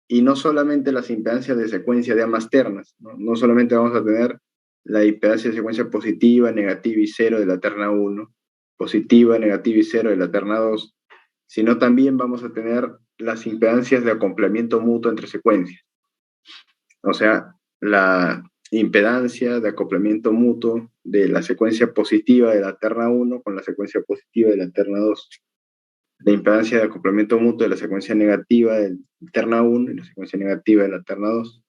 y no solamente las impedancias de secuencia de ambas ternas, ¿no? No solamente vamos a tener la impedancia de secuencia positiva, negativa y cero de la terna 1, positiva, negativa y cero de la terna 2, sino también vamos a tener las impedancias de acoplamiento mutuo entre secuencias. O sea, la impedancia de acoplamiento mutuo de la secuencia positiva de la terna 1 con la secuencia positiva de la terna 2. La impedancia de acoplamiento mutuo de la secuencia negativa de la terna 1 y la secuencia negativa de la terna 2.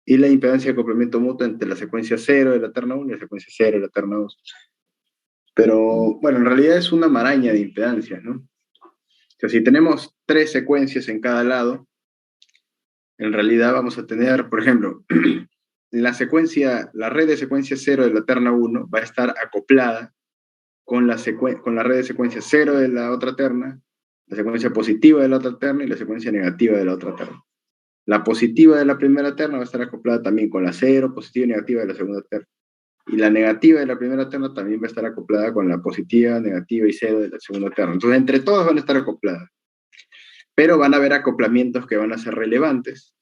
Y la impedancia de acoplamiento mutuo entre la secuencia 0 de la terna 1 y la secuencia 0 de la terna 2. Pero, bueno, en realidad es una maraña de impedancias, ¿no? O sea, si tenemos 3 secuencias en cada lado, en realidad vamos a tener, por ejemplo, la red de secuencia 0 de la terna 1 va a estar acoplada con la red de secuencia 0 de la otra terna, la secuencia positiva de la otra terna y la secuencia negativa de la otra terna. La positiva de la primera terna va a estar acoplada también con la 0, positiva y negativa de la segunda terna. Y la negativa de la primera terna también va a estar acoplada con la positiva, negativa y 0 de la segunda terna. Entonces, entre todas van a estar acopladas. Pero van a haber acoplamientos que van a ser relevantes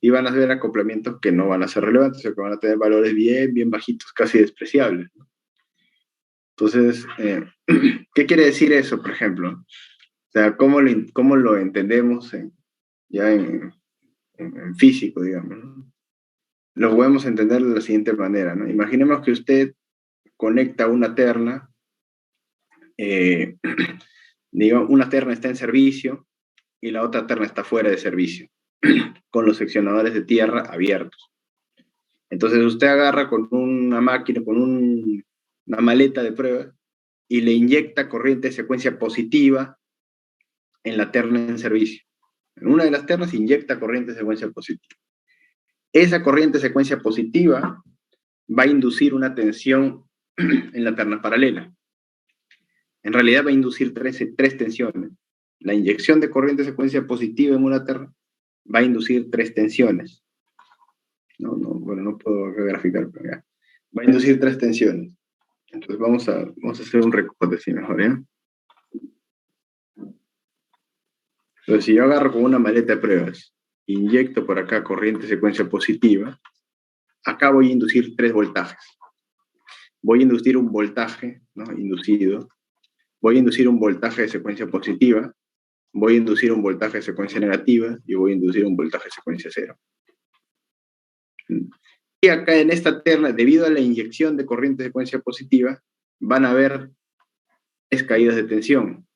y van a haber acoplamientos que no van a ser relevantes, o sea, que van a tener valores bien, bien bajitos, casi despreciables, ¿no? Entonces, ¿qué quiere decir eso, por ejemplo? O sea, ¿cómo lo entendemos ya en físico, digamos, ¿no? Lo podemos entender de la siguiente manera, ¿no? Imaginemos que usted conecta una terna, digamos, una terna está en servicio y la otra terna está fuera de servicio, con los seccionadores de tierra abiertos. Entonces usted agarra con una máquina, con una maleta de prueba y le inyecta corriente de secuencia positiva en la terna en servicio. En una de las ternas inyecta corriente de secuencia positiva. Esa corriente de secuencia positiva va a inducir una tensión en la terna paralela. En realidad va a inducir tres tensiones. La inyección de corriente de secuencia positiva en una terna va a inducir 3 tensiones. No puedo graficar, pero ya. Va a inducir 3 tensiones. Entonces vamos a hacer un recorte así mejor, ¿ya? Entonces, si yo agarro con una maleta de pruebas, inyecto por acá corriente secuencia positiva, acá voy a inducir 3 voltajes. Voy a inducir un voltaje, ¿no? Inducido. Voy a inducir un voltaje de secuencia positiva. Voy a inducir un voltaje de secuencia negativa y voy a inducir un voltaje de secuencia 0. Y acá en esta terna, debido a la inyección de corriente de secuencia positiva, van a haber 3 caídas de tensión.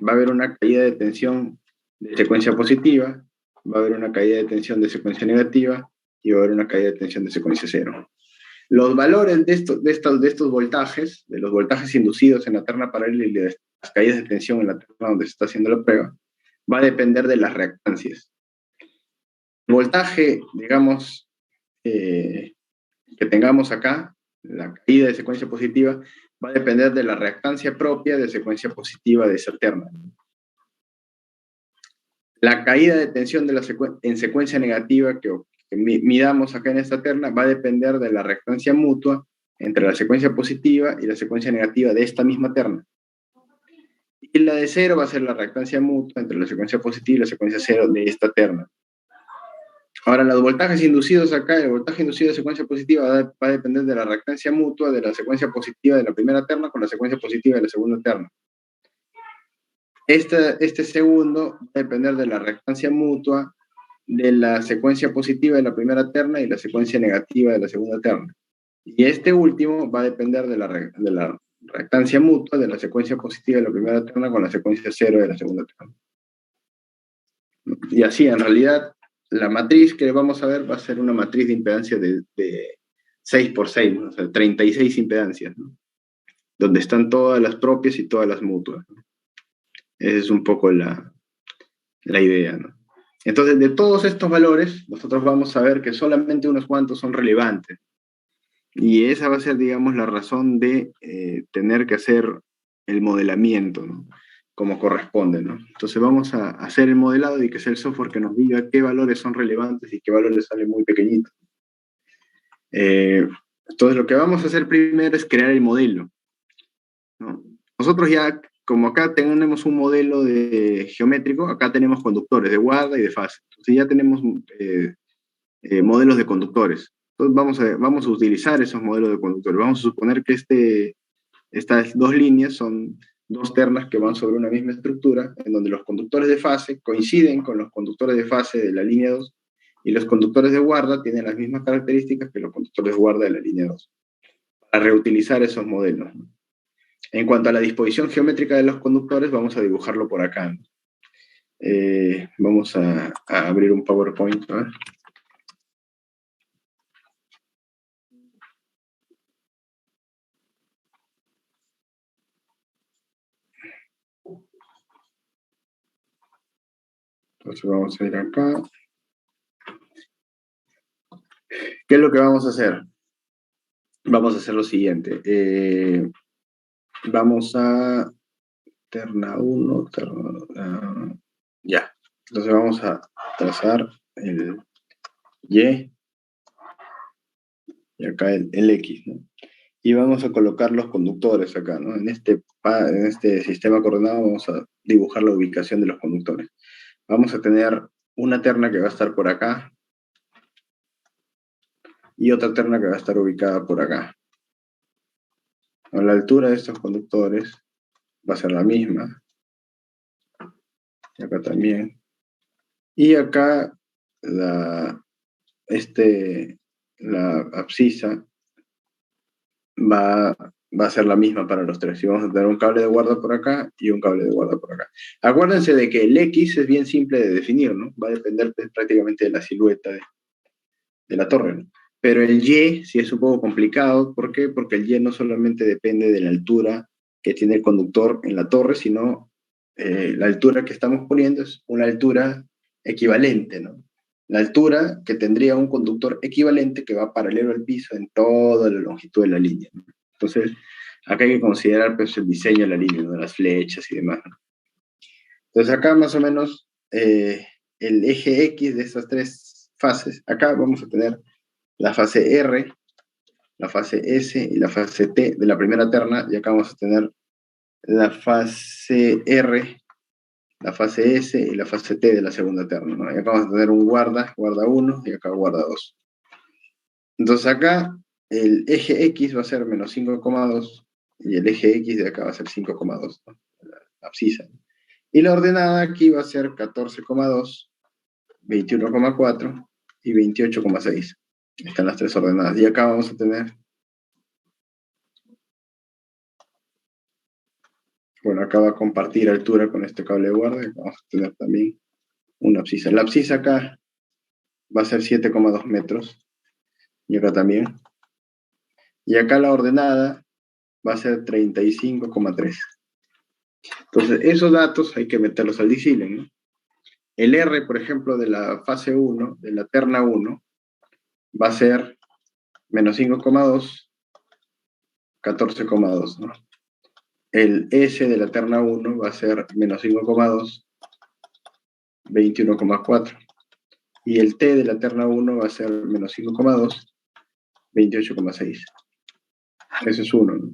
Va a haber una caída de tensión de secuencia positiva, va a haber una caída de tensión de secuencia negativa y va a haber una caída de tensión de secuencia 0. Los valores de estos voltajes, de los voltajes inducidos en la terna paralela y de las caídas de tensión en la terna donde se está haciendo la prueba, va a depender de las reactancias. El voltaje, digamos, que tengamos acá, la caída de secuencia positiva, va a depender de la reactancia propia de secuencia positiva de esa terna. La caída de tensión en secuencia negativa que midamos acá en esta terna va a depender de la reactancia mutua entre la secuencia positiva y la secuencia negativa de esta misma terna. Y la de 0 va a ser la reactancia mutua entre la secuencia positiva y la secuencia 0 de esta terna. Ahora, los voltajes inducidos acá, el voltaje inducido de secuencia positiva va a depender de la reactancia mutua de la secuencia positiva de la primera terna con la secuencia positiva de la segunda terna. Este segundo va a depender de la reactancia mutua de la secuencia positiva de la primera terna y la secuencia negativa de la segunda terna. Y este último va a depender de la reactancia mutua de la secuencia positiva de la primera terna con la secuencia 0 de la segunda terna. Y así, en realidad, la matriz que vamos a ver va a ser una matriz de impedancia de 6 por 6, ¿no? O sea, 36 impedancias, ¿no? Donde están todas las propias y todas las mutuas, ¿no? Esa es un poco la idea, ¿no? Entonces, de todos estos valores, nosotros vamos a ver que solamente unos cuantos son relevantes. Y esa va a ser, digamos, la razón de tener que hacer el modelamiento, ¿no? Como corresponde, ¿no? Entonces vamos a hacer el modelado y que sea el software que nos diga qué valores son relevantes y qué valores salen muy pequeñitos. Entonces lo que vamos a hacer primero es crear el modelo, ¿no? Nosotros ya como acá tenemos un modelo geométrico, acá tenemos conductores de guarda y de fase. Entonces ya tenemos modelos de conductores. Entonces vamos a utilizar esos modelos de conductores. Vamos a suponer que estas dos líneas son dos ternas que van sobre una misma estructura, en donde los conductores de fase coinciden con los conductores de fase de la línea 2, y los conductores de guarda tienen las mismas características que los conductores de guarda de la línea 2, para reutilizar esos modelos. En cuanto a la disposición geométrica de los conductores, vamos a dibujarlo por acá. Vamos a abrir un PowerPoint, ¿no? Entonces vamos a ir acá. ¿Qué es lo que vamos a hacer? Vamos a hacer lo siguiente. Vamos a terna 1, ya. Entonces vamos a trazar el Y y acá el X, ¿no? Y vamos a colocar los conductores acá, ¿no? En este sistema coordenado vamos a dibujar la ubicación de los conductores. Vamos a tener una terna que va a estar por acá y otra terna que va a estar ubicada por acá. A la altura de estos conductores va a ser la misma. Y acá también. Y acá la abscisa va a ser la misma para los tres. Y vamos a tener un cable de guarda por acá y un cable de guarda por acá. Acuérdense de que el X es bien simple de definir, ¿no? Va a depender prácticamente de la silueta de la torre, ¿no? Pero el Y sí es un poco complicado. ¿Por qué? Porque el Y no solamente depende de la altura que tiene el conductor en la torre, sino la altura que estamos poniendo es una altura equivalente, ¿no? La altura que tendría un conductor equivalente que va paralelo al piso en toda la longitud de la línea, ¿no? Entonces, acá hay que considerar pues, el diseño de la línea, ¿no? Las flechas y demás, ¿no? Entonces, acá más o menos el eje X de estas tres fases, acá vamos a tener la fase R, la fase S y la fase T de la primera terna, y acá vamos a tener la fase R, la fase S y la fase T de la segunda terna, ¿no? Y acá vamos a tener un guarda 1 y acá guarda 2. Entonces acá el eje X va a ser menos 5,2 y el eje X de acá va a ser 5,2, ¿no? La abscisa. Y la ordenada aquí va a ser 14,2, 21,4 y 28,6. Están las tres ordenadas. Y acá vamos a tener, bueno, acá va a compartir altura con este cable de guarda. Y vamos a tener también una abscisa. La abscisa acá va a ser 7,2 metros. Y acá también. Y acá la ordenada va a ser 35,3. Entonces, esos datos hay que meterlos al Disilen, ¿no? El R, por ejemplo, de la fase 1, de la terna 1, va a ser menos 5,2, 14,2, ¿no? El S de la terna 1 va a ser menos 5,2, 21,4. Y el T de la terna 1 va a ser menos 5,2, 28,6. Ese es uno, ¿no?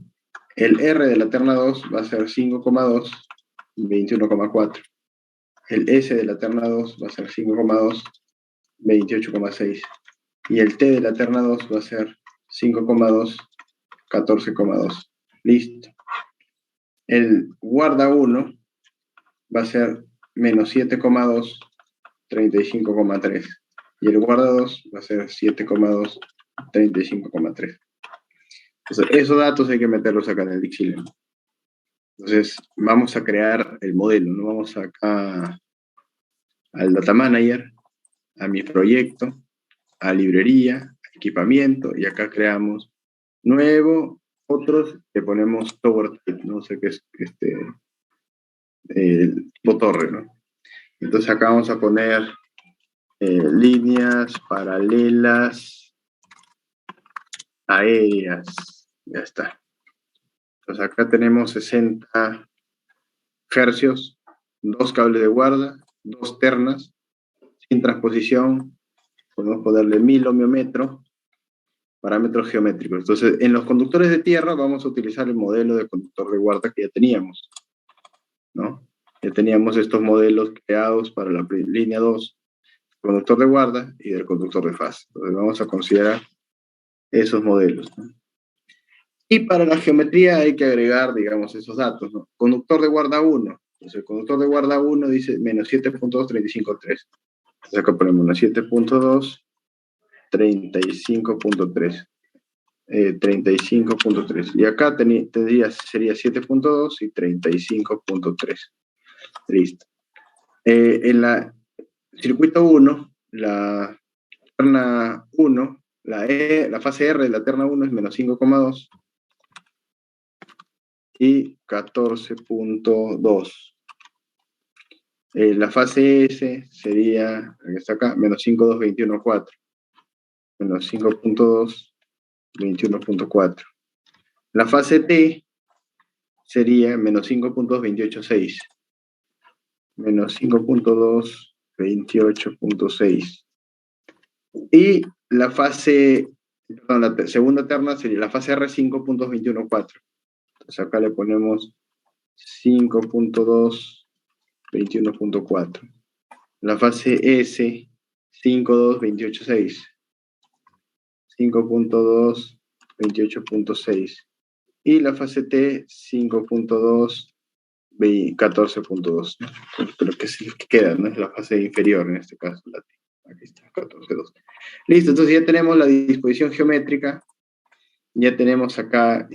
El R de la terna 2 va a ser 5,2, 21,4. El S de la terna 2 va a ser 5,2, 28,6. Y el T de la terna 2 va a ser 5,2, 14,2. Listo. El guarda 1 va a ser menos 7,2, 35,3. Y el guarda 2 va a ser 7,2, 35,3. Entonces, esos datos hay que meterlos acá en el Dixieland. Entonces, vamos a crear el modelo, ¿no? Vamos acá al Data Manager, a mi proyecto, a librería, equipamiento, y acá creamos nuevo, otros, le ponemos Tower Type, no sé qué es torre, ¿no? Entonces acá vamos a poner líneas paralelas aéreas, ya está. Entonces acá tenemos 60 hercios, 2 cables de guarda, 2 ternas, sin transposición, podemos ponerle 1000 ohmiómetro, parámetros geométricos. Entonces, en los conductores de tierra vamos a utilizar el modelo de conductor de guarda que ya teníamos. ¿no? Ya teníamos estos modelos creados para la línea 2, conductor de guarda y del conductor de fase. Entonces vamos a considerar esos modelos, ¿no? Y para la geometría hay que agregar, digamos, esos datos, ¿no? Conductor de guarda 1. Entonces el conductor de guarda 1 dice menos 7.235.3. Entonces acá ponemos menos 7.2, 35.3. 35.3. Y acá sería 7.2 y 35.3. Listo. En la circuito 1, la terna 1, la fase R de la terna 1 es menos 5,2 y 14.2. La fase S sería, la que está acá, menos 5.221.4. Menos 5.2, 21.4. La fase T sería menos 5.228.6. Menos 5.2, 28.6. Y la fase, perdón, la segunda terna sería la fase R 5.214. Entonces acá le ponemos 5.2, 21.4. La fase S 5.2, 28.6. 5.2, 28.6. Y la fase T 5.2, 14.2. Pero que es lo que queda, ¿no? Es la fase inferior en este caso, la T. Aquí está, 14.2. Listo, entonces ya tenemos la disposición geométrica, ya tenemos acá,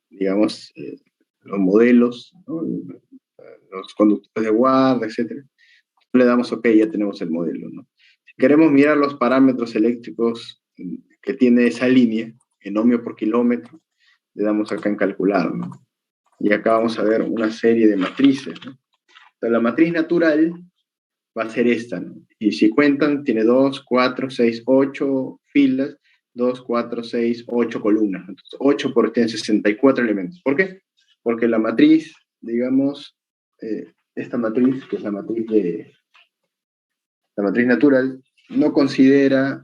digamos, los modelos, ¿no? Los conductores de guarda, etc. Le damos OK, ya tenemos el modelo, ¿no? Si queremos mirar los parámetros eléctricos que tiene esa línea, en ohmio por kilómetro, le damos acá en calcular, ¿no? Y acá vamos a ver una serie de matrices, ¿no? Entonces, la matriz natural va a ser esta, ¿no? Y si cuentan, tiene 2, 4, 6, 8 filas, 2, 4, 6, 8 columnas. Entonces, 8 por tiene 64 elementos. ¿Por qué? Porque la matriz, digamos, esta matriz, que es la matriz natural, no considera,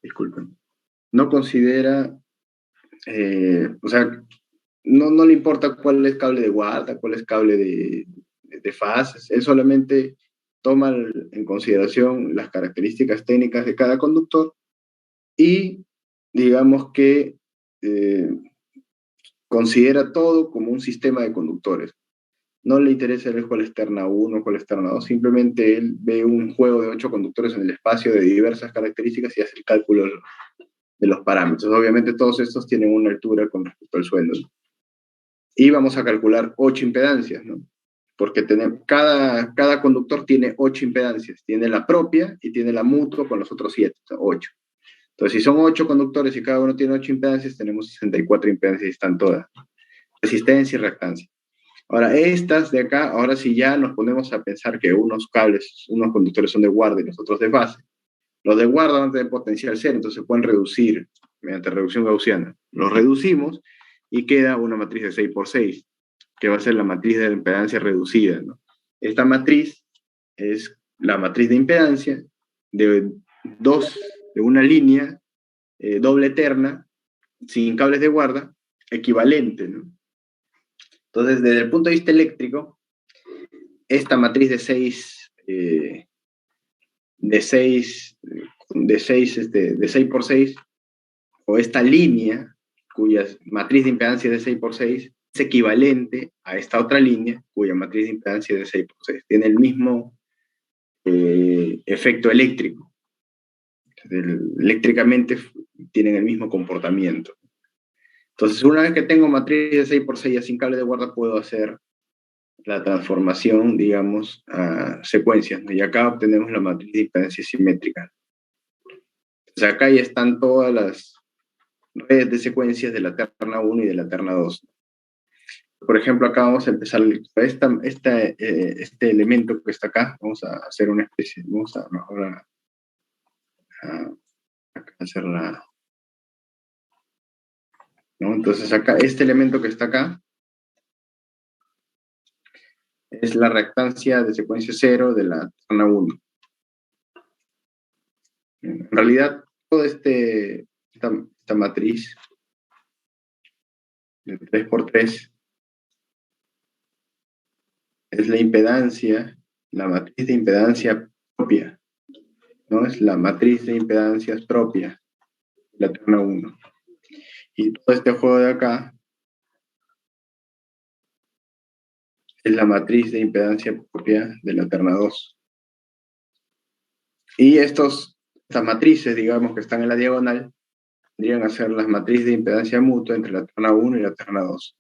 disculpen, no considera, o sea, no le importa cuál es cable de guarda, cuál es cable de fases, él solamente toma en consideración las características técnicas de cada conductor y digamos que considera todo como un sistema de conductores. No le interesa ver cuál es terna 1, cuál es terna 2, simplemente él ve un juego de 8 conductores en el espacio de diversas características y hace el cálculo de los parámetros. Obviamente todos estos tienen una altura con respecto al suelo, ¿no? Y vamos a calcular 8 impedancias, ¿no? Porque cada conductor tiene 8 impedancias. Tiene la propia y tiene la mutua con los otros 7, o sea, 8. Entonces, si son 8 conductores y cada uno tiene 8 impedancias, tenemos 64 impedancias y están todas. Resistencia y reactancia. Ahora, estas de acá, ahora sí ya nos ponemos a pensar que unos cables, unos conductores son de guarda y los otros de fase. Los de guarda van a tener potencial cero, entonces se pueden reducir mediante reducción gaussiana. Los reducimos y queda una matriz de 6 por 6, que va a ser la matriz de impedancia reducida, ¿no? Esta matriz es la matriz de impedancia de una línea doble terna, sin cables de guarda, equivalente, ¿no? Entonces, desde el punto de vista eléctrico, esta matriz de 6 por 6, o esta línea, cuya matriz de impedancia es de 6 por 6, es equivalente a esta otra línea, cuya matriz de impedancia es de 6 por 6. Tiene el mismo efecto eléctrico. Eléctricamente tienen el mismo comportamiento. Entonces, una vez que tengo matriz de 6 por 6 ya sin cable de guarda, puedo hacer la transformación, digamos, a secuencias, ¿no? Y acá obtenemos la matriz de impedancia simétrica. Entonces, acá ya están todas las redes de secuencias de la terna 1 y de la terna 2. Por ejemplo, acá vamos a empezar este elemento que está acá, vamos a hacer una especie, vamos a mejor hacerla, ¿no? Entonces acá, este elemento que está acá es la reactancia de secuencia 0 de la terna 1. En realidad, toda esta matriz de 3 por 3 es la impedancia, la matriz de impedancia propia, ¿no? Es la matriz de impedancias propia, la terna 1. Y todo este juego de acá es la matriz de impedancia propia de la terna 2. Y estas matrices, digamos, que están en la diagonal, tendrían a ser las matrices de impedancia mutua entre la terna 1 y la terna 2.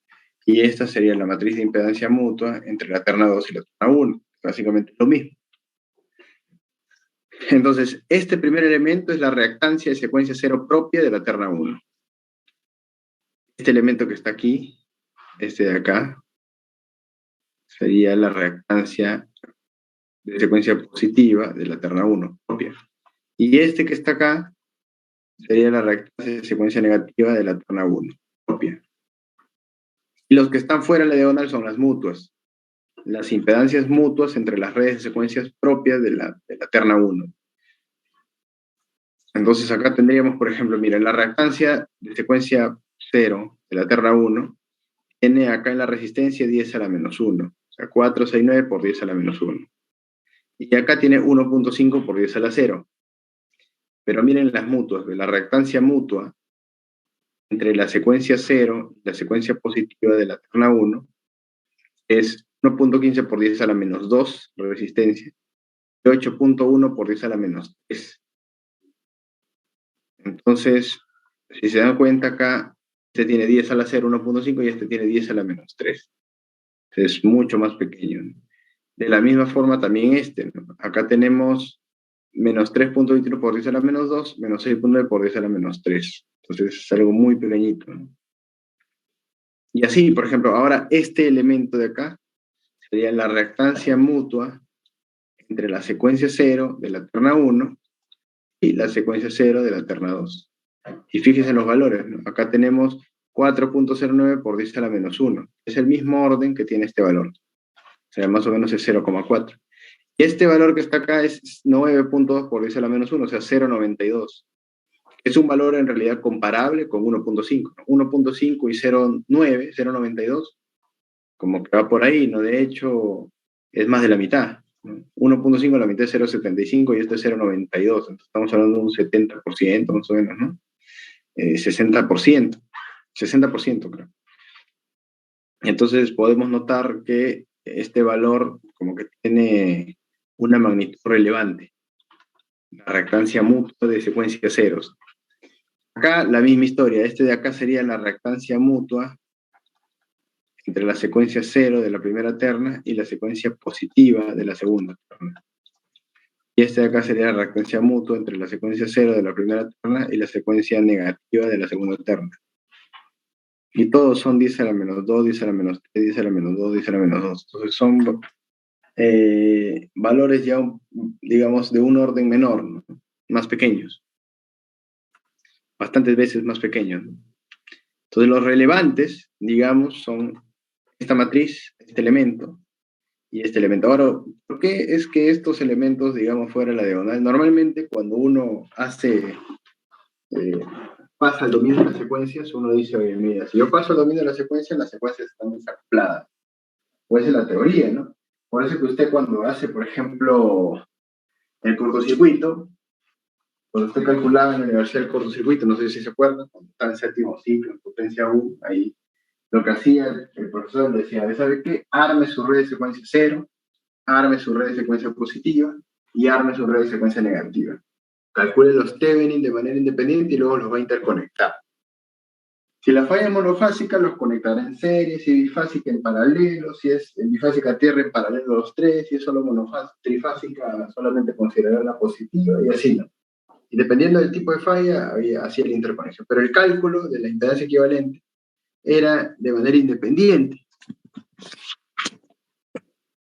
Y esta sería la matriz de impedancia mutua entre la terna 2 y la terna 1. Básicamente lo mismo. Entonces, este primer elemento es la reactancia de secuencia cero propia de la terna 1. Este elemento que está aquí, este de acá, sería la reactancia de secuencia positiva de la terna 1 propia. Y este que está acá sería la reactancia de secuencia negativa de la terna 1 propia. Y los que están fuera de la diagonal son las mutuas, las impedancias mutuas entre las redes de secuencias propias de la terna 1. Entonces acá tendríamos, por ejemplo, miren, la reactancia de secuencia 0 de la terna 1 tiene acá en la resistencia 10 a la menos 1. O sea, 469 por 10 a la menos 1. Y acá tiene 1.5 por 10 a la 0. Pero miren las mutuas, la reactancia mutua entre la secuencia 0 y la secuencia positiva de la terna 1 es 1.15 por 10 a la menos 2, la resistencia, y 8.1 por 10 a la menos 3. Entonces, si se dan cuenta acá, este tiene 10 a la 0, 1.5, y este tiene 10 a la menos 3. Es mucho más pequeño, ¿no? De la misma forma también este, ¿no? Acá tenemos menos 3.21 por 10 a la menos 2, menos 6.9 por 10 a la menos 3. Entonces es algo muy pequeñito, ¿no? Y así, por ejemplo, ahora este elemento de acá sería la reactancia mutua entre la secuencia 0 de la terna 1 y la secuencia 0 de la terna 2. Y fíjense en los valores, ¿no? Acá tenemos 4.09 por 10 a la menos 1. Es el mismo orden que tiene este valor. O sea, más o menos es 0,4. Y este valor que está acá es 9.2 por 10 a la menos 1, o sea, 0,92. Es un valor en realidad comparable con 1.5. 1.5 y 0,9, 0,92, como que va por ahí, ¿no? De hecho, es más de la mitad, ¿no? 1.5 la mitad es 0.75 y este es 0.92. Entonces estamos hablando de un 70% más o menos, ¿no? 60%, 60% creo. Entonces podemos notar que este valor como que tiene una magnitud relevante, la reactancia mutua de secuencias ceros. Acá la misma historia, este de acá sería la reactancia mutua entre la secuencia 0 de la primera terna y la secuencia positiva de la segunda terna. Y este de acá sería la reactancia mutua entre la secuencia 0 de la primera terna y la secuencia negativa de la segunda terna. Y todos son 10 a la menos 2, 10 a la menos 3, 10 a la menos 2, 10 a la menos 2. Entonces son valores ya, digamos, de un orden menor, ¿no? Más pequeños. Bastantes veces más pequeños, ¿no? Entonces los relevantes, digamos, son esta matriz, este elemento y este elemento. Ahora, ¿por qué es que estos elementos, digamos, fuera de la diagonal? Normalmente cuando uno pasa el dominio de las secuencias, uno dice, oye, mira, si yo paso el dominio de las las secuencias están desacopladas. O esa es la teoría, ¿no? Por eso que usted cuando hace, por ejemplo, el cortocircuito, cuando usted calculaba en la universidad el cortocircuito, no sé si se acuerdan, cuando está en séptimo ciclo, en potencia U, ahí lo que hacía el profesor le decía, ¿sabe qué? Arme su red de secuencia cero, arme su red de secuencia positiva y arme su red de secuencia negativa. Calcule los Thevenin de manera independiente y luego los va a interconectar. Si la falla es monofásica, los conectará en serie, si es bifásica en paralelo, si es bifásica tierra en paralelo los tres, si es solo trifásica solamente considerará la positiva y así, ¿no? Y dependiendo del tipo de falla, hacía la interconexión. Pero el cálculo de la impedancia equivalente era de manera independiente.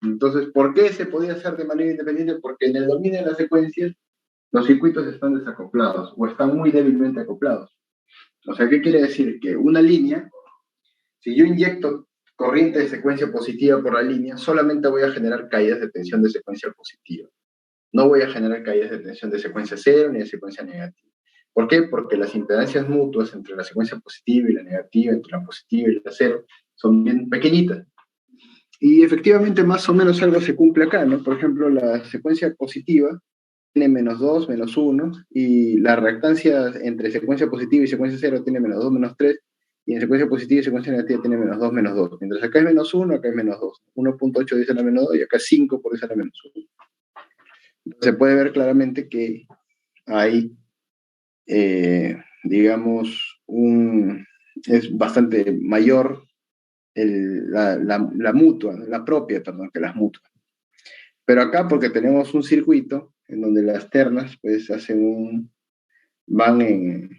Entonces, ¿por qué se podía hacer de manera independiente? Porque en el dominio de las secuencias, los circuitos están desacoplados o están muy débilmente acoplados. O sea, ¿qué quiere decir? Que una línea, si yo inyecto corriente de secuencia positiva por la línea, solamente voy a generar caídas de tensión de secuencia positiva. No voy a generar caídas de tensión de secuencia cero ni de secuencia negativa. ¿Por qué? Porque las impedancias mutuas entre la secuencia positiva y la negativa, entre la positiva y la cero, son bien pequeñitas. Y efectivamente más o menos algo se cumple acá, ¿no? Por ejemplo, la secuencia positiva tiene -2, -1, y la reactancia entre secuencia positiva y secuencia cero tiene -2, -3, y en secuencia positiva y secuencia negativa tiene -2, -2. Mientras acá es -1, acá es -2. 1.8 dice la -2 y acá 5 por dice la -1. Se puede ver claramente que hay, digamos, es bastante mayor la mutua, la propia, perdón, que las mutuas. Pero acá, porque tenemos un circuito en donde las ternas pues van en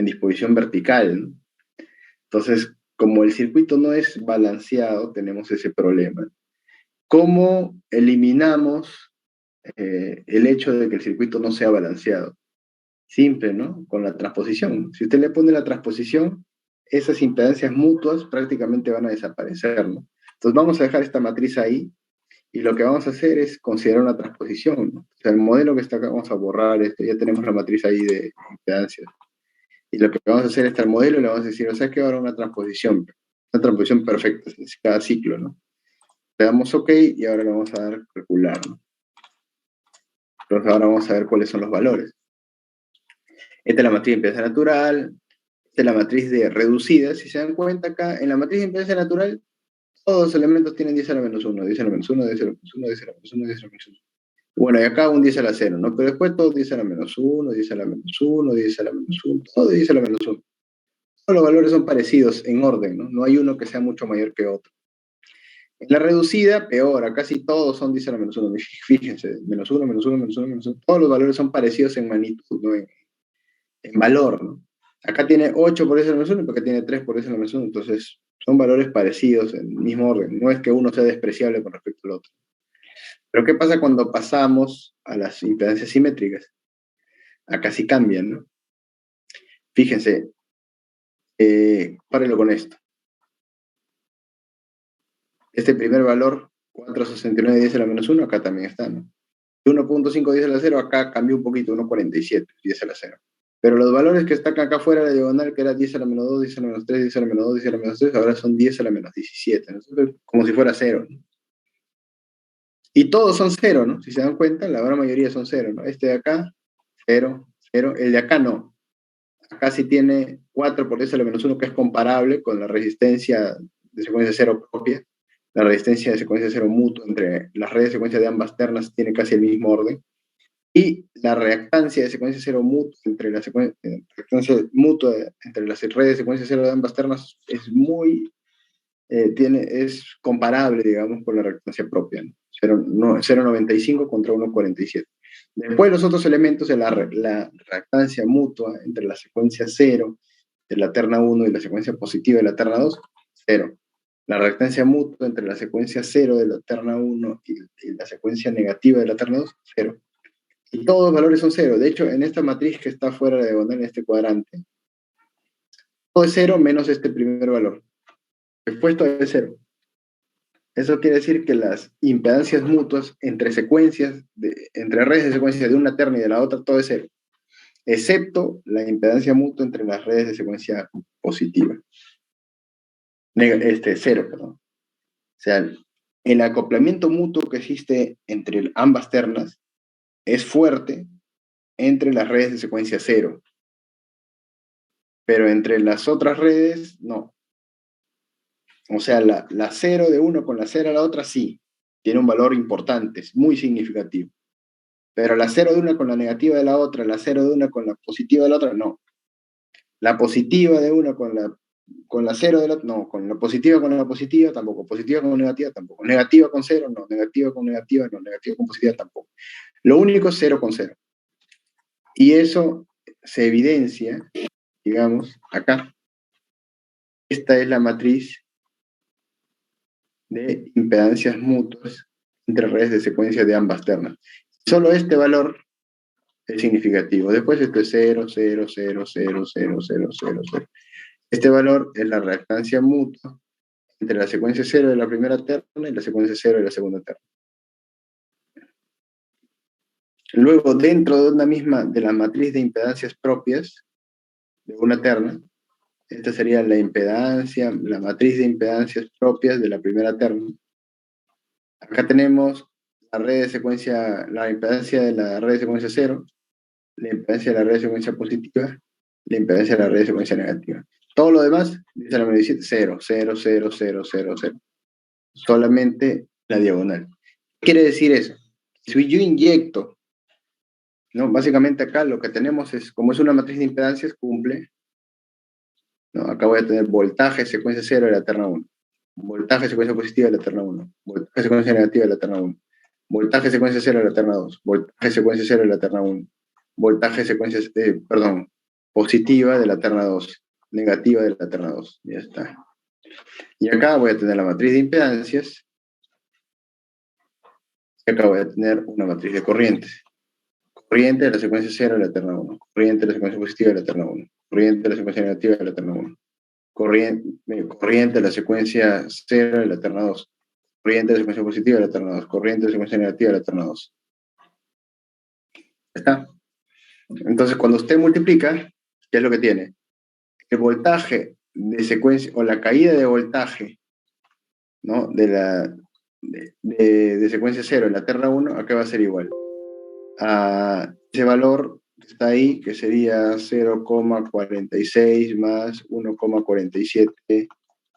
disposición vertical, ¿no? Entonces, como el circuito no es balanceado, tenemos ese problema. ¿Cómo eliminamos el hecho de que el circuito no sea balanceado? Simple, ¿no? Con la transposición. Si usted le pone la transposición, esas impedancias mutuas prácticamente van a desaparecer, ¿no? Entonces vamos a dejar esta matriz ahí y lo que vamos a hacer es considerar una transposición, ¿no? O sea, el modelo que está acá, vamos a borrar esto, ya tenemos la matriz ahí de impedancias. Y lo que vamos a hacer es el modelo y le vamos a decir, o sea, que ahora una transposición perfecta, es cada ciclo, ¿no? Le damos OK y ahora le vamos a dar calcular, ¿no? Entonces ahora vamos a ver cuáles son los valores. Esta es la matriz de impedancia natural, esta es la matriz de reducida. Si se dan cuenta acá, en la matriz de impedancia natural, todos los elementos tienen 10 a la menos 1, 10 a la menos 1, 10 a la menos 1, 10 a la menos 1, 10 a la menos 1. Bueno, y acá un 10 a la 0, ¿no? Pero después todo 10 a la menos 1, 10 a la menos 1, 10 a la menos 1, todo 10 a la menos 1. Todos los valores son parecidos en orden, ¿no? No hay uno que sea mucho mayor que otro. En la reducida, peor, acá casi todos son 10 a la menos 1. Fíjense, menos 1, menos 1, menos 1, menos 1. Todos los valores son parecidos en magnitud, ¿no? En valor, ¿no? Acá tiene 8 por 10 a la menos 1 y acá tiene 3 por 10 a la menos 1. Entonces, son valores parecidos en el mismo orden. No es que uno sea despreciable con respecto al otro. Pero ¿qué pasa cuando pasamos a las impedancias simétricas? Acá sí cambian, ¿no? Fíjense, párenlo con esto. Este primer valor, 4,69 10 a la menos 1, acá también está, ¿no? 1.5 10 a la 0, acá cambió un poquito, 1.47 10 a la 0. Pero los valores que están acá fuera de la diagonal, que era 10 a la menos 2, 10 a la menos 3, 10 a la menos 2, 10 a la menos 3, ahora son 10 a la menos 17, ¿no? Como si fuera 0, ¿no? Y todos son 0, ¿no? Si se dan cuenta, la gran mayoría son 0, ¿no? Este de acá, 0, 0. El de acá no. Acá sí tiene 4 por 10 a la menos 1, que es comparable con la resistencia de secuencia 0 propia. La resistencia de secuencia 0 mutua entre las redes de secuencia de ambas ternas tiene casi el mismo orden. Y la reactancia de secuencia 0 mutua entre las redes de secuencia 0 de ambas ternas es es comparable, digamos, con la reactancia propia, ¿no? 0,95 contra 1,47. Después los otros elementos de la reactancia mutua entre la secuencia 0 de la terna 1 y la secuencia positiva de la terna 2, 0. La reactancia mutua entre la secuencia 0 de la terna 1 y la secuencia negativa de la terna 2, 0. Y todos los valores son 0. De hecho, en esta matriz que está fuera de diagonal, en este cuadrante, todo es 0 menos este primer valor. Después todo es 0. Eso quiere decir que las impedancias mutuas entre entre redes de secuencia de una terna y de la otra, todo es 0. Excepto la impedancia mutua entre las redes de secuencia positiva. 0, perdón. O sea, el acoplamiento mutuo que existe entre ambas ternas es fuerte entre las redes de secuencia 0. Pero entre las otras redes, no. O sea, la 0 de uno con la 0 de la otra, sí. Tiene un valor importante, es muy significativo. Pero la 0 de una con la negativa de la otra, la 0 de una con la positiva de la otra, no. La positiva de una con la 0 de la otra, no. Con la positiva, tampoco. Positiva con negativa, tampoco. Negativa con 0, no. Negativa con negativa, no. Negativa con positiva, tampoco. Lo único es 0 con 0. Y eso se evidencia, digamos, acá. Esta es la matriz de impedancias mutuas entre redes de secuencia de ambas ternas. Solo este valor es significativo. Después esto es 0, 0, 0, 0, 0, 0, 0, 0. Este valor es la reactancia mutua entre la secuencia 0 de la primera terna y la secuencia 0 de la segunda terna. Luego, dentro de la matriz de impedancias propias de una terna, esta sería la matriz de impedancias propias de la primera terna. Acá tenemos la red de secuencia, la impedancia de la red de secuencia cero, la impedancia de la red de secuencia positiva, la impedancia de la red de secuencia negativa. Todo lo demás, dice la medicina, 0, 0, 0, 0, 0, 0. Solamente la diagonal. ¿Qué quiere decir eso? Si yo inyecto, ¿no? Básicamente acá lo que tenemos es, como es una matriz de impedancias, cumple, ¿no? Acá voy a tener voltaje, secuencia 0 de la terna 1. Voltaje, secuencia positiva de la terna 1. Voltaje, secuencia negativa de la terna 1. Voltaje, secuencia 0 de la terna 2. Voltaje, secuencia 0 de la terna 1. Voltaje, secuencia, positiva de la terna 2. Negativa de la terna 2. Ya está. Y acá voy a tener la matriz de impedancias. Y acá voy a tener una matriz de corrientes. Corriente de la secuencia 0 de la terna 1. Corriente de la secuencia positiva de la terna 1. Corriente de la secuencia negativa de la terna 1. Corriente de la secuencia 0 de la terna 2. Corriente de la secuencia positiva de la terna 2. Corriente de la secuencia negativa de la terna 2. ¿Está? Entonces, cuando usted multiplica, ¿qué es lo que tiene? El voltaje de secuencia, o la caída de voltaje, ¿no? De secuencia 0 en la terna 1, acá va a ser igual a ese valor que está ahí, que sería 0,46 más 1,47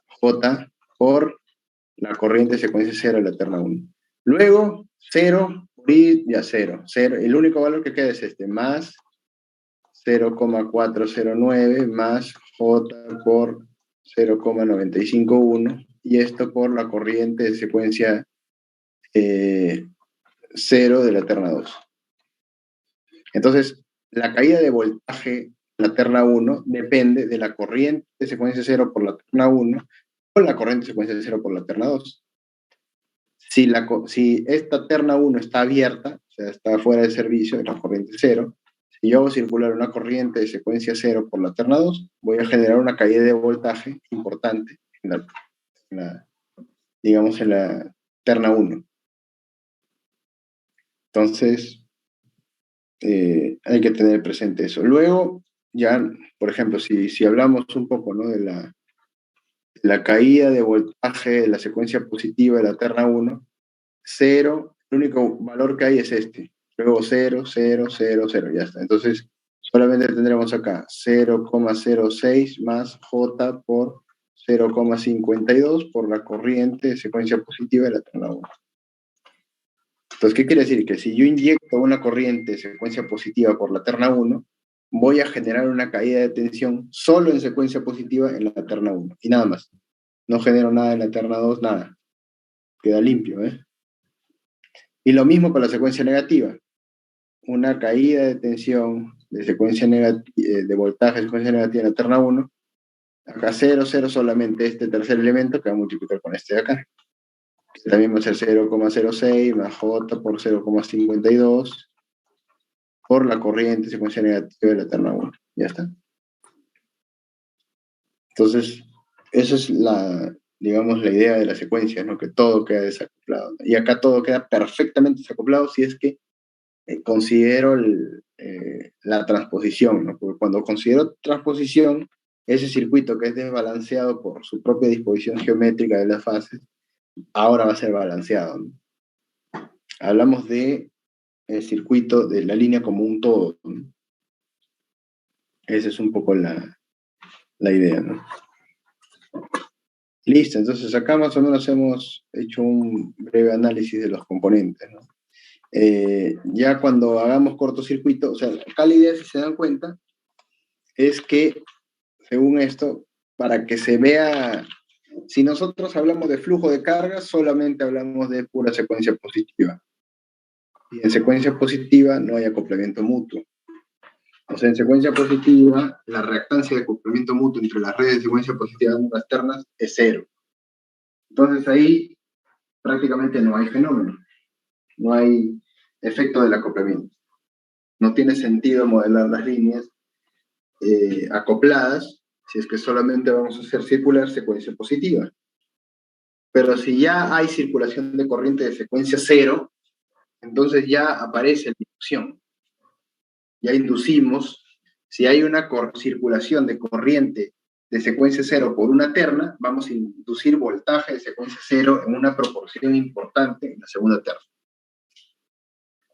J por la corriente de secuencia 0 de la terna 1. Luego, 0 por I, ya 0. El único valor que queda es este, más 0,409 más J por 0,951, y esto por la corriente de secuencia 0 de la terna 2. Entonces, la caída de voltaje en la terna 1 depende de la corriente de secuencia 0 por la terna 1 o la corriente de secuencia 0 por la terna 2. Si esta terna 1 está abierta, o sea, está fuera de servicio de la corriente 0, si yo hago circular una corriente de secuencia 0 por la terna 2, voy a generar una caída de voltaje importante digamos, en la terna 1. Entonces, hay que tener presente eso. Luego, ya, por ejemplo, si hablamos un poco, ¿no? de la caída de voltaje de la secuencia positiva de la terna 1, 0, el único valor que hay es este. Luego 0, 0, 0, 0, ya está. Entonces, solamente tendremos acá 0,06 más J por 0,52 por la corriente de secuencia positiva de la terna 1. Entonces, ¿qué quiere decir? Que si yo inyecto una corriente de secuencia positiva por la terna 1, voy a generar una caída de tensión solo en secuencia positiva en la terna 1, y nada más. No genero nada en la terna 2, nada. Queda limpio, ¿eh? Y lo mismo con la secuencia negativa. Una caída de tensión de secuencia de voltaje de secuencia negativa en la terna 1, acá 0, 0 solamente este tercer elemento que va a multiplicar con este de acá. También va a ser 0,06 más J por 0,52 por la corriente secuencia negativa de la terna 1. Ya está. Entonces, esa es digamos, la idea de la secuencia, ¿no? Que todo queda desacoplado. Y acá todo queda perfectamente desacoplado si es que considero la transposición, ¿no? Porque cuando considero transposición, ese circuito que es desbalanceado por su propia disposición geométrica de las fases, ahora va a ser balanceado, ¿no? Hablamos de el circuito de la línea como un todo, ¿no? Esa es un poco la idea, ¿no? Listo, entonces acá más o menos hemos hecho un breve análisis de los componentes, ¿no? Ya cuando hagamos cortocircuito, o sea, acá la idea, si se dan cuenta, es que, según esto, para que se vea, si nosotros hablamos de flujo de carga, solamente hablamos de pura secuencia positiva. Y en secuencia positiva no hay acoplamiento mutuo. O sea, en secuencia positiva, la reactancia de acoplamiento mutuo entre las redes de secuencia positiva de ambas ternas es 0. Entonces ahí prácticamente no hay fenómeno, no hay efecto del acoplamiento. No tiene sentido modelar las líneas acopladas si es que solamente vamos a hacer circular secuencia positiva. Pero si ya hay circulación de corriente de secuencia 0, entonces ya aparece la inducción. Ya inducimos, si hay una circulación de corriente de secuencia cero por una terna, vamos a inducir voltaje de secuencia cero en una proporción importante en la segunda terna.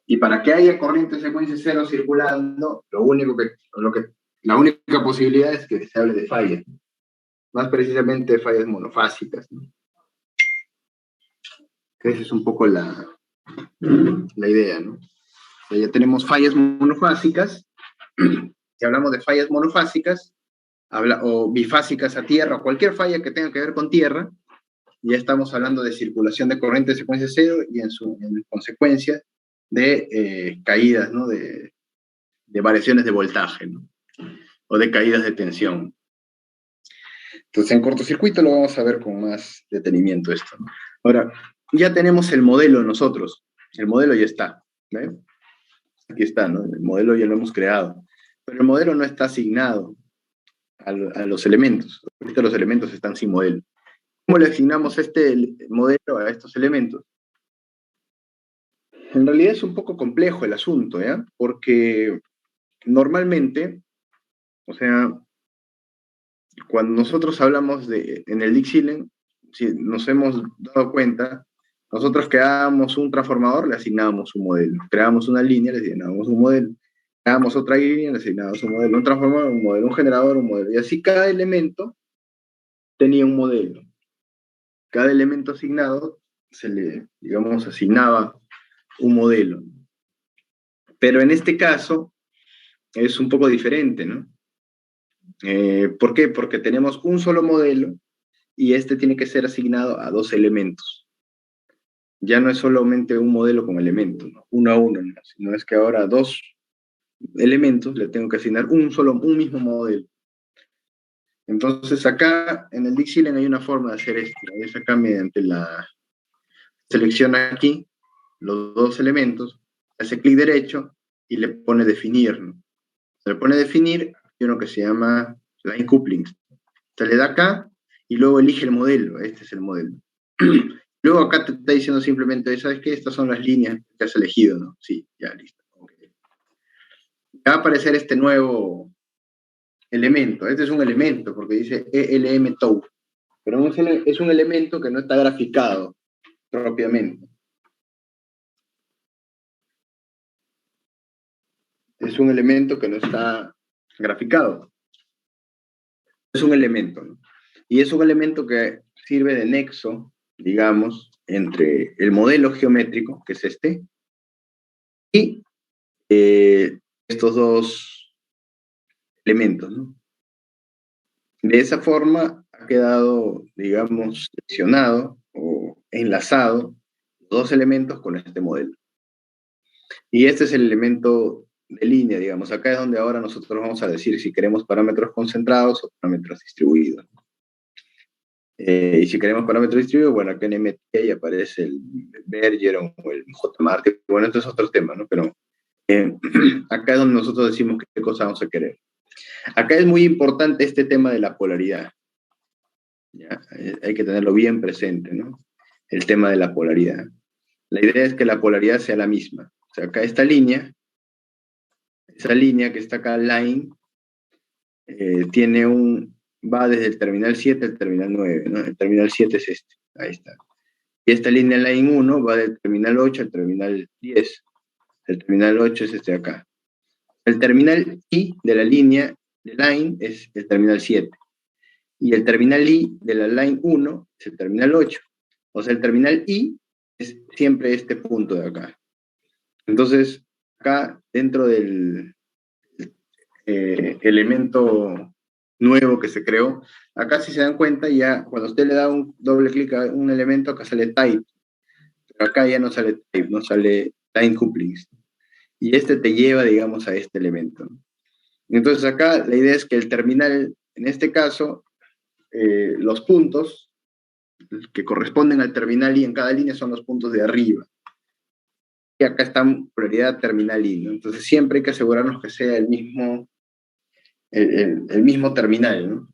Y para que haya corriente de secuencia cero circulando, la única posibilidad es que se hable de fallas, más precisamente de fallas monofásicas, ¿no? Esa es un poco la idea, ¿no? Ya tenemos fallas monofásicas. Si hablamos de fallas monofásicas, o bifásicas a tierra, o cualquier falla que tenga que ver con tierra, ya estamos hablando de circulación de corriente de secuencia cero y en consecuencia de caídas, ¿no? de variaciones de voltaje, ¿no? O de caídas de tensión. Entonces, en cortocircuito lo vamos a ver con más detenimiento esto, ¿no? Ahora, ya tenemos el modelo nosotros. El modelo ya está, ¿ve? Aquí está, ¿no? El modelo ya lo hemos creado. Pero el modelo no está asignado a los elementos. Ahorita los elementos están sin modelo. ¿Cómo le asignamos este modelo a estos elementos? En realidad es un poco complejo el asunto, ¿ya? Porque normalmente, o sea, cuando nosotros hablamos en el Dix-Silen, si nos hemos dado cuenta, nosotros creábamos un transformador, le asignábamos un modelo. Creábamos una línea, le asignábamos un modelo. Creábamos otra línea, le asignábamos un modelo. Un transformador, un modelo. Un generador, un modelo. Y así cada elemento tenía un modelo. Cada elemento asignado se le, digamos, asignaba un modelo. Pero en este caso es un poco diferente, ¿no? ¿Por qué? Porque tenemos un solo modelo y este tiene que ser asignado a dos elementos. Ya no es solamente un modelo con elementos, ¿no? Uno a uno, ¿no? Sino es que ahora a dos elementos le tengo que asignar un mismo modelo. Entonces acá en el Dix-Silen hay una forma de hacer esto, ¿no? Es acá mediante la selección aquí los dos elementos, hace clic derecho y le pone definir, ¿no? Se le pone definir, hay uno que se llama line couplings. Se le da acá y luego elige el modelo. Este es el modelo. Luego acá te está diciendo simplemente, ¿sabes qué? Estas son las líneas que has elegido, ¿no? Sí, ya, listo. Okay. Va a aparecer este nuevo elemento. Este es un elemento porque dice ELM tau. Pero es un elemento que no está graficado propiamente. Es un elemento que no está graficado. Es un elemento, ¿no? Y es un elemento que sirve de nexo, digamos, entre el modelo geométrico, que es este, y estos dos elementos, ¿no? De esa forma ha quedado, digamos, seleccionado o enlazado dos elementos con este modelo. Y este es el elemento de línea, digamos. Acá es donde ahora nosotros vamos a decir si queremos parámetros concentrados o parámetros distribuidos. Y si queremos parámetros distribuidos, bueno, acá en MT aparece el Bergeron o el J-Martin. Bueno, esto es otro tema, ¿no? Pero acá es donde nosotros decimos qué cosa vamos a querer. Acá es muy importante este tema de la polaridad. ¿Ya? Hay que tenerlo bien presente, ¿no? El tema de la polaridad. La idea es que la polaridad sea la misma. O sea, acá esta línea, esa línea que está acá, line, va desde el terminal 7 al terminal 9, ¿no? El terminal 7 es este, ahí está. Y esta línea line 1 va del terminal 8 al terminal 10. El terminal 8 es este de acá. El terminal I de la línea de line es el terminal 7. Y el terminal I de la line 1 es el terminal 8. O sea, el terminal I es siempre este punto de acá. Entonces, acá dentro del elemento nuevo que se creó, acá si se dan cuenta ya cuando usted le da un doble clic a un elemento, acá sale type, pero acá ya no sale type, no sale line couplings, y este te lleva, digamos, a este elemento. Entonces acá la idea es que el terminal, en este caso, los puntos que corresponden al terminal I en cada línea son los puntos de arriba, y acá está prioridad terminal I, ¿no? Entonces siempre hay que asegurarnos que sea el mismo terminal, ¿no?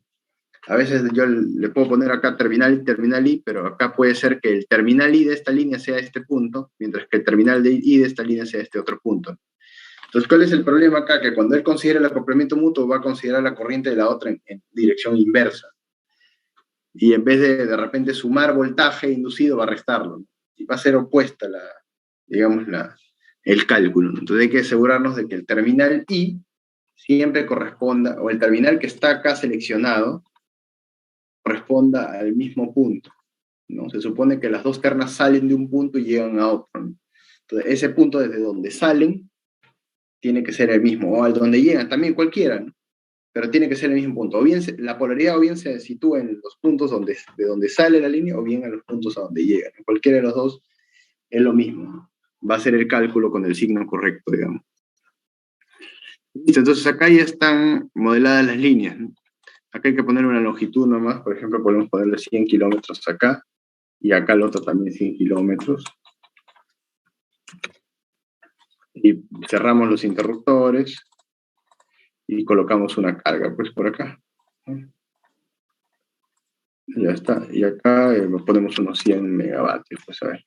A veces yo le puedo poner acá terminal I, pero acá puede ser que el terminal I de esta línea sea este punto, mientras que el terminal I de esta línea sea este otro punto. Entonces, ¿cuál es el problema acá? Que cuando él considera el acoplamiento mutuo, va a considerar la corriente de la otra en dirección inversa. Y en vez de repente sumar voltaje inducido, va a restarlo, ¿no? Y va a ser opuesta digamos, el cálculo, ¿no? Entonces hay que asegurarnos de que el terminal I siempre corresponda, o el terminal que está acá seleccionado, corresponda al mismo punto, ¿no? Se supone que las dos ternas salen de un punto y llegan a otro, ¿no? Entonces, ese punto desde donde salen tiene que ser el mismo, o al donde llegan, también cualquiera, ¿no? Pero tiene que ser el mismo punto. O bien la polaridad o bien se sitúa en los puntos de donde sale la línea o bien en los puntos a donde llega. En cualquiera de los dos es lo mismo, ¿no? Va a ser el cálculo con el signo correcto, digamos. Listo, entonces acá ya están modeladas las líneas, ¿no? Acá hay que poner una longitud nomás, por ejemplo, podemos ponerle 100 kilómetros acá, y acá el otro también 100 kilómetros. Y cerramos los interruptores y colocamos una carga, pues por acá. Ya está. Y acá ponemos unos 100 megavatios, pues a ver.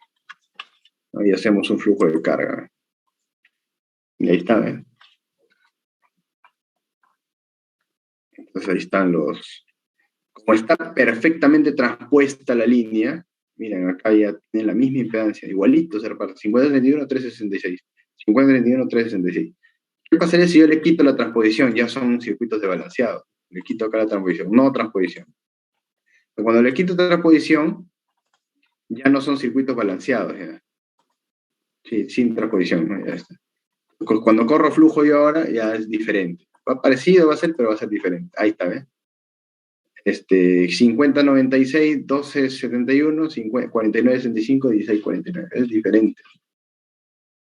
Ahí hacemos un flujo de carga. Y ahí está, ¿eh? Entonces ahí están los... Como está perfectamente transpuesta la línea, miren, acá ya tiene la misma impedancia, igualito se reparte, 50-31, 366. 50-31, 366. ¿Qué pasaría si yo le quito la transposición? Ya son circuitos de balanceado. Le quito acá la transposición, no transposición. Pero cuando le quito transposición, ya no son circuitos balanceados. ¿Ya? Sí, sin transposición, ¿no? Ya está. Cuando corro flujo yo ahora, ya es diferente. Va parecido, va a ser, pero va a ser diferente. Ahí está, ¿ves? 50-96, 12-71, 49-65, 16-49. Es diferente,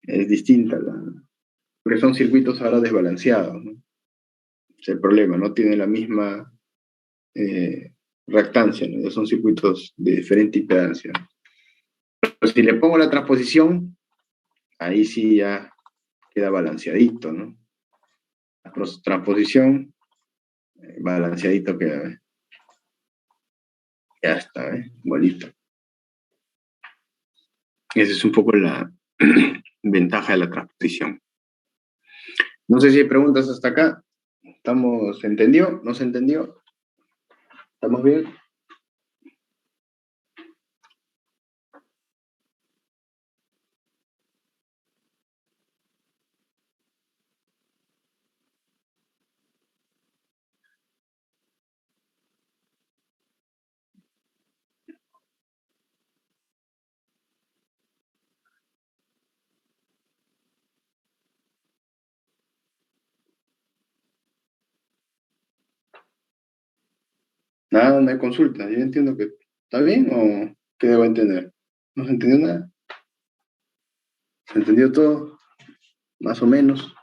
es distinta, porque son circuitos ahora desbalanceados, ¿no? Es el problema, no tienen la misma reactancia, ¿no? Son circuitos de diferente impedancia. Pero si le pongo la transposición, ahí sí ya queda balanceadito, ¿no? La transposición, balanceadito queda, ¿eh? Ya está, ¿eh? Igualito. Esa es un poco la ventaja de la transposición. No sé si hay preguntas hasta acá. ¿Se entendió? ¿No se entendió? ¿Estamos bien? Nada, no hay consulta. Yo entiendo que está bien o qué debo entender. ¿No se entendió nada? ¿Se entendió todo? Más o menos.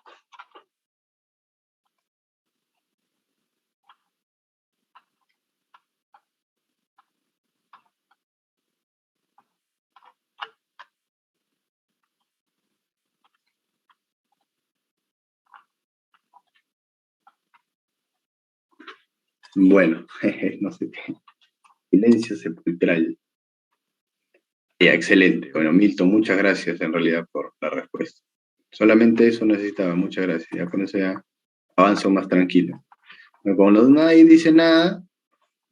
Bueno, no sé qué. Silencio sepulcral. Ya, excelente. Bueno, Milton, muchas gracias en realidad por la respuesta. Solamente eso necesitaba, muchas gracias. Ya con eso ya avanzo más tranquilo. Pero como nadie dice nada,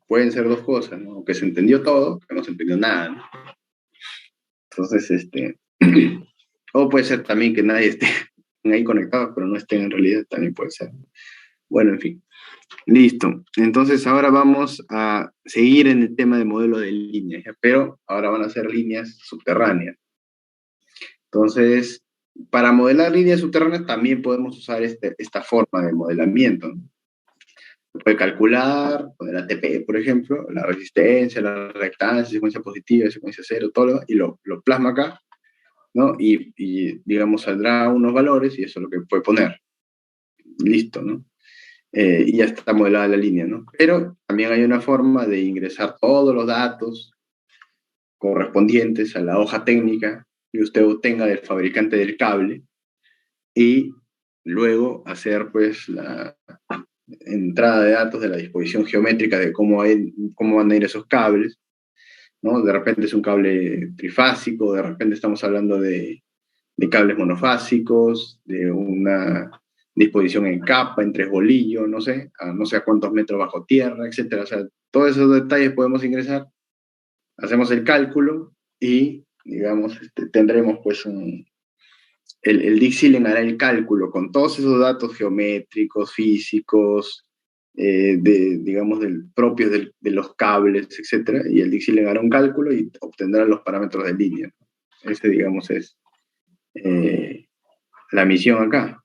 pueden ser dos cosas, ¿no? O que se entendió todo, que no se entendió nada, ¿no? Entonces, o puede ser también que nadie esté ahí conectado, pero no estén en realidad, también puede ser. Bueno, en fin. Listo. Entonces ahora vamos a seguir en el tema de modelo de líneas, ¿ya? Pero ahora van a ser líneas subterráneas. Entonces, para modelar líneas subterráneas también podemos usar esta forma de modelamiento, ¿no? Se puede calcular, poner ATP, por ejemplo, la resistencia, la reactancia, secuencia positiva, secuencia cero, todo, y lo plasma acá, ¿no? Digamos, saldrá unos valores y eso es lo que puede poner. Listo, ¿no? Y ya está modelada la línea, ¿no? Pero también hay una forma de ingresar todos los datos correspondientes a la hoja técnica que usted obtenga del fabricante del cable y luego hacer pues la entrada de datos de la disposición geométrica de cómo van a ir esos cables, ¿no? De repente es un cable trifásico, de repente estamos hablando de de cables monofásicos, de una disposición en capa, en tres bolillos, no sé, a no sé a cuántos metros bajo tierra, etcétera. O sea, todos esos detalles podemos ingresar, hacemos el cálculo y, digamos, tendremos pues el Dixieland hará el cálculo con todos esos datos geométricos, físicos, digamos, propios de los cables, etcétera, y el Dixieland hará un cálculo y obtendrá los parámetros de línea. Ese, digamos, es la misión acá.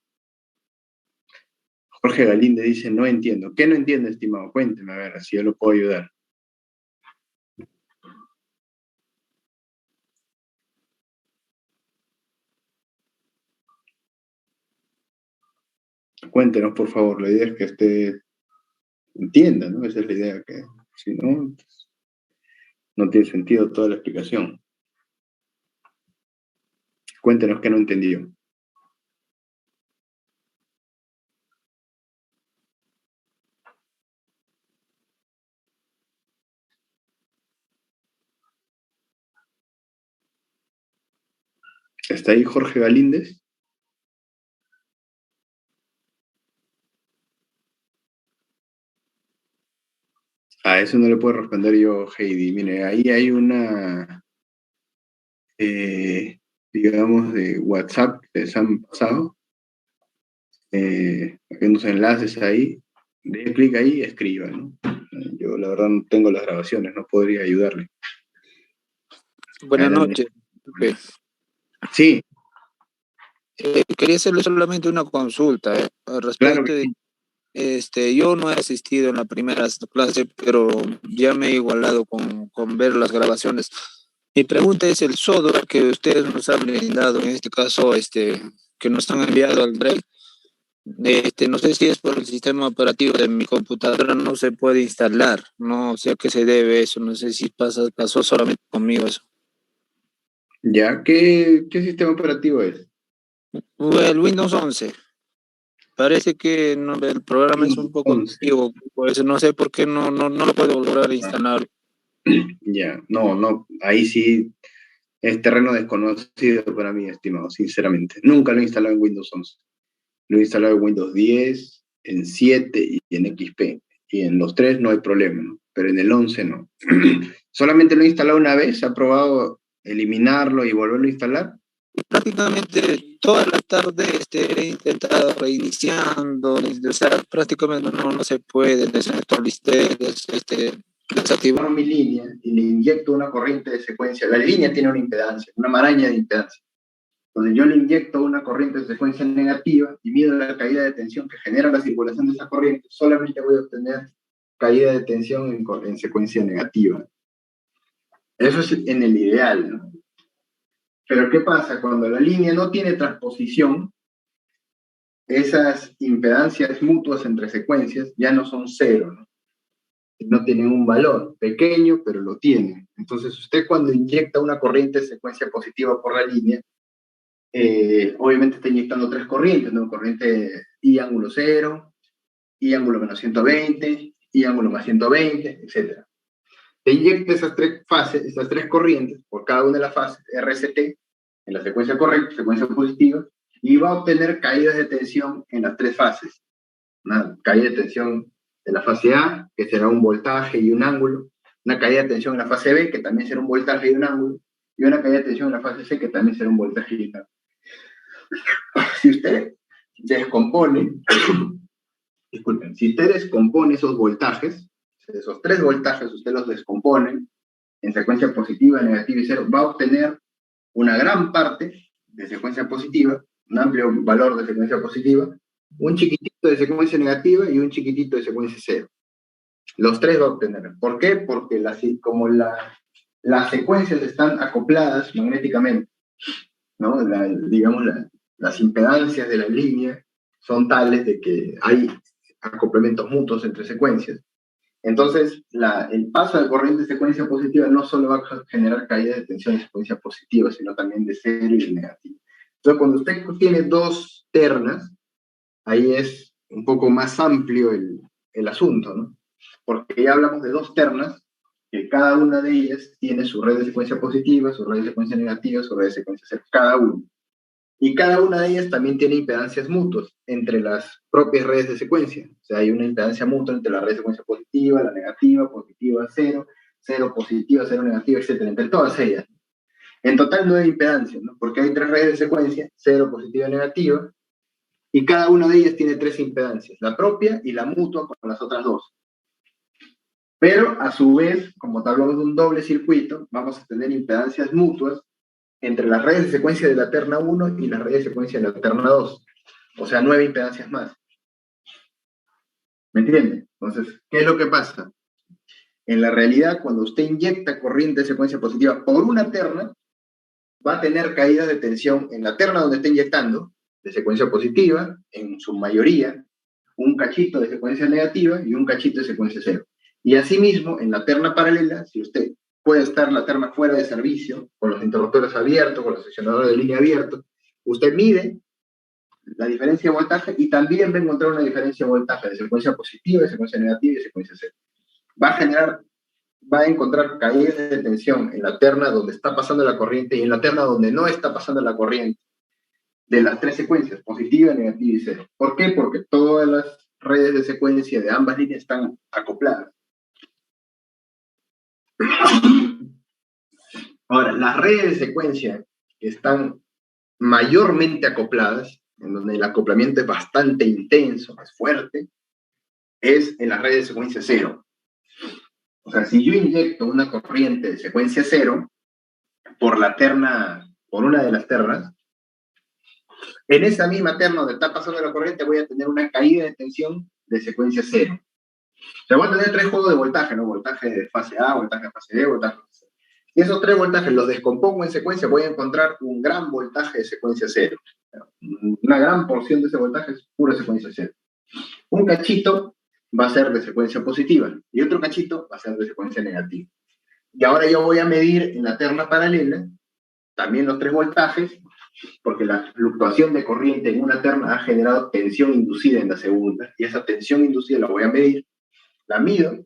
Jorge Galíndez dice, no entiendo. ¿Qué no entiende, estimado? Cuénteme, a ver, si yo lo puedo ayudar. Cuéntenos, por favor. La idea es que usted entienda, ¿no? Esa es la idea, que si no, no tiene sentido toda la explicación. Cuéntenos qué no entendió. ¿Está ahí Jorge Galíndez? A eso no le puedo responder yo, Heidi. Mire, ahí hay una, digamos, de WhatsApp que les han pasado. Hay unos enlaces ahí. De clic ahí y escriba, ¿no? Yo, la verdad, no tengo las grabaciones, no podría ayudarle. Buenas noches. Sí. Quería hacerle solamente una consulta al respecto. Claro de, yo no he asistido en la primera clase, pero ya me he igualado con ver las grabaciones. Mi pregunta es el software que ustedes nos han brindado, en este caso, que nos han enviado al Drive. No sé si es por el sistema operativo de mi computadora, no se puede instalar. No sé a qué se debe eso. No sé si pasó solamente conmigo eso. ¿Ya? ¿Qué sistema operativo es? El Windows 11. Parece que no, el programa es un poco antiguo, pues no sé por qué no lo puedo lograr instalar. Ya, no, ahí sí es terreno desconocido para mí, estimado, sinceramente. Nunca lo he instalado en Windows 11. Lo he instalado en Windows 10, en 7 y en XP. Y en los tres no hay problema, ¿no? Pero en el 11 no. Solamente lo he instalado una vez, ¿ha probado eliminarlo y volverlo a instalar? Prácticamente toda la tarde he intentado reiniciando, o sea, prácticamente no se puede, desactualicé, desactivar mi línea y le inyecto una corriente de secuencia. La línea tiene una impedancia, una maraña de impedancia. Entonces yo le inyecto una corriente de secuencia negativa y mido la caída de tensión que genera la circulación de esa corriente, solamente voy a obtener caída de tensión en secuencia negativa. Eso es en el ideal, ¿no? Pero ¿qué pasa? Cuando la línea no tiene transposición, esas impedancias mutuas entre secuencias ya no son cero, ¿no? No tienen un valor pequeño, pero lo tienen. Entonces usted cuando inyecta una corriente de secuencia positiva por la línea, obviamente está inyectando tres corrientes, ¿no? Corriente I ángulo 0, I ángulo menos 120, I ángulo más 120, etc. Te inyecta esas tres fases, esas tres corrientes, por cada una de las fases, RST, en la secuencia correcta, secuencia positiva, y va a obtener caídas de tensión en las tres fases. Una caída de tensión en la fase A, que será un voltaje y un ángulo, una caída de tensión en la fase B, que también será un voltaje y un ángulo, y una caída de tensión en la fase C, que también será un voltaje y un ángulo. Si usted descompone, disculpen, si usted descompone esos voltajes, esos tres voltajes, usted los descompone en secuencia positiva, negativa y cero, va a obtener una gran parte de secuencia positiva, un amplio valor de secuencia positiva, un chiquitito de secuencia negativa y un chiquitito de secuencia cero. Los tres va a obtener. ¿Por qué? Porque como las secuencias están acopladas magnéticamente, ¿no? Digamos, las impedancias de la línea son tales de que hay acoplamientos mutuos entre secuencias. Entonces, el paso de corriente de secuencia positiva no solo va a generar caída de tensión en secuencia positiva, sino también de cero y de negativo. Entonces, cuando usted tiene dos ternas, ahí es un poco más amplio el asunto, ¿no? Porque ya hablamos de dos ternas, que cada una de ellas tiene su red de secuencia positiva, su red de secuencia negativa, su red de secuencia cero, cada uno. Y cada una de ellas también tiene impedancias mutuas entre las propias redes de secuencia. O sea, hay una impedancia mutua entre la red de secuencia positiva, la negativa, positiva, cero, cero positiva, cero negativa, etcétera, entre todas ellas. En total 9 impedancias, ¿no? Porque hay 3 redes de secuencia, cero, positiva, negativa, y cada una de ellas tiene 3 impedancias, la propia y la mutua con las otras 2. Pero, a su vez, como hablamos de un doble circuito, vamos a tener impedancias mutuas entre las redes de secuencia de la terna 1 y las redes de secuencia de la terna 2. O sea, 9 impedancias más. ¿Me entiende? Entonces, ¿qué es lo que pasa? En la realidad, cuando usted inyecta corriente de secuencia positiva por una terna, va a tener caídas de tensión en la terna donde está inyectando, de secuencia positiva, en su mayoría, un cachito de secuencia negativa y un cachito de secuencia cero. Y asimismo, en la terna paralela, si usted puede estar la terna fuera de servicio, con los interruptores abiertos, con los seccionadores de línea abiertos, usted mide la diferencia de voltaje y también va a encontrar una diferencia de voltaje de secuencia positiva, de secuencia negativa y de secuencia cero. Va a encontrar caídas de tensión en la terna donde está pasando la corriente y en la terna donde no está pasando la corriente, de las 3 secuencias, positiva, negativa y cero. ¿Por qué? Porque todas las redes de secuencia de ambas líneas están acopladas. Ahora, las redes de secuencia que están mayormente acopladas, en donde el acoplamiento es bastante intenso, es fuerte, es en las redes de secuencia cero. O sea, si yo inyecto una corriente de secuencia cero por una de las ternas, en esa misma terna donde está pasando la corriente voy a tener una caída de tensión de secuencia cero. O sea, voy a tener 3 juegos de voltaje, ¿no? Voltaje de fase A, voltaje de fase B, voltaje de fase C. Y esos 3 voltajes los descompongo en secuencia, voy a encontrar un gran voltaje de secuencia cero. Una gran porción de ese voltaje es pura secuencia cero. Un cachito va a ser de secuencia positiva y otro cachito va a ser de secuencia negativa. Y ahora yo voy a medir en la terna paralela también los 3 voltajes, porque la fluctuación de corriente en una terna ha generado tensión inducida en la segunda, y esa tensión inducida la voy a medir, la mido,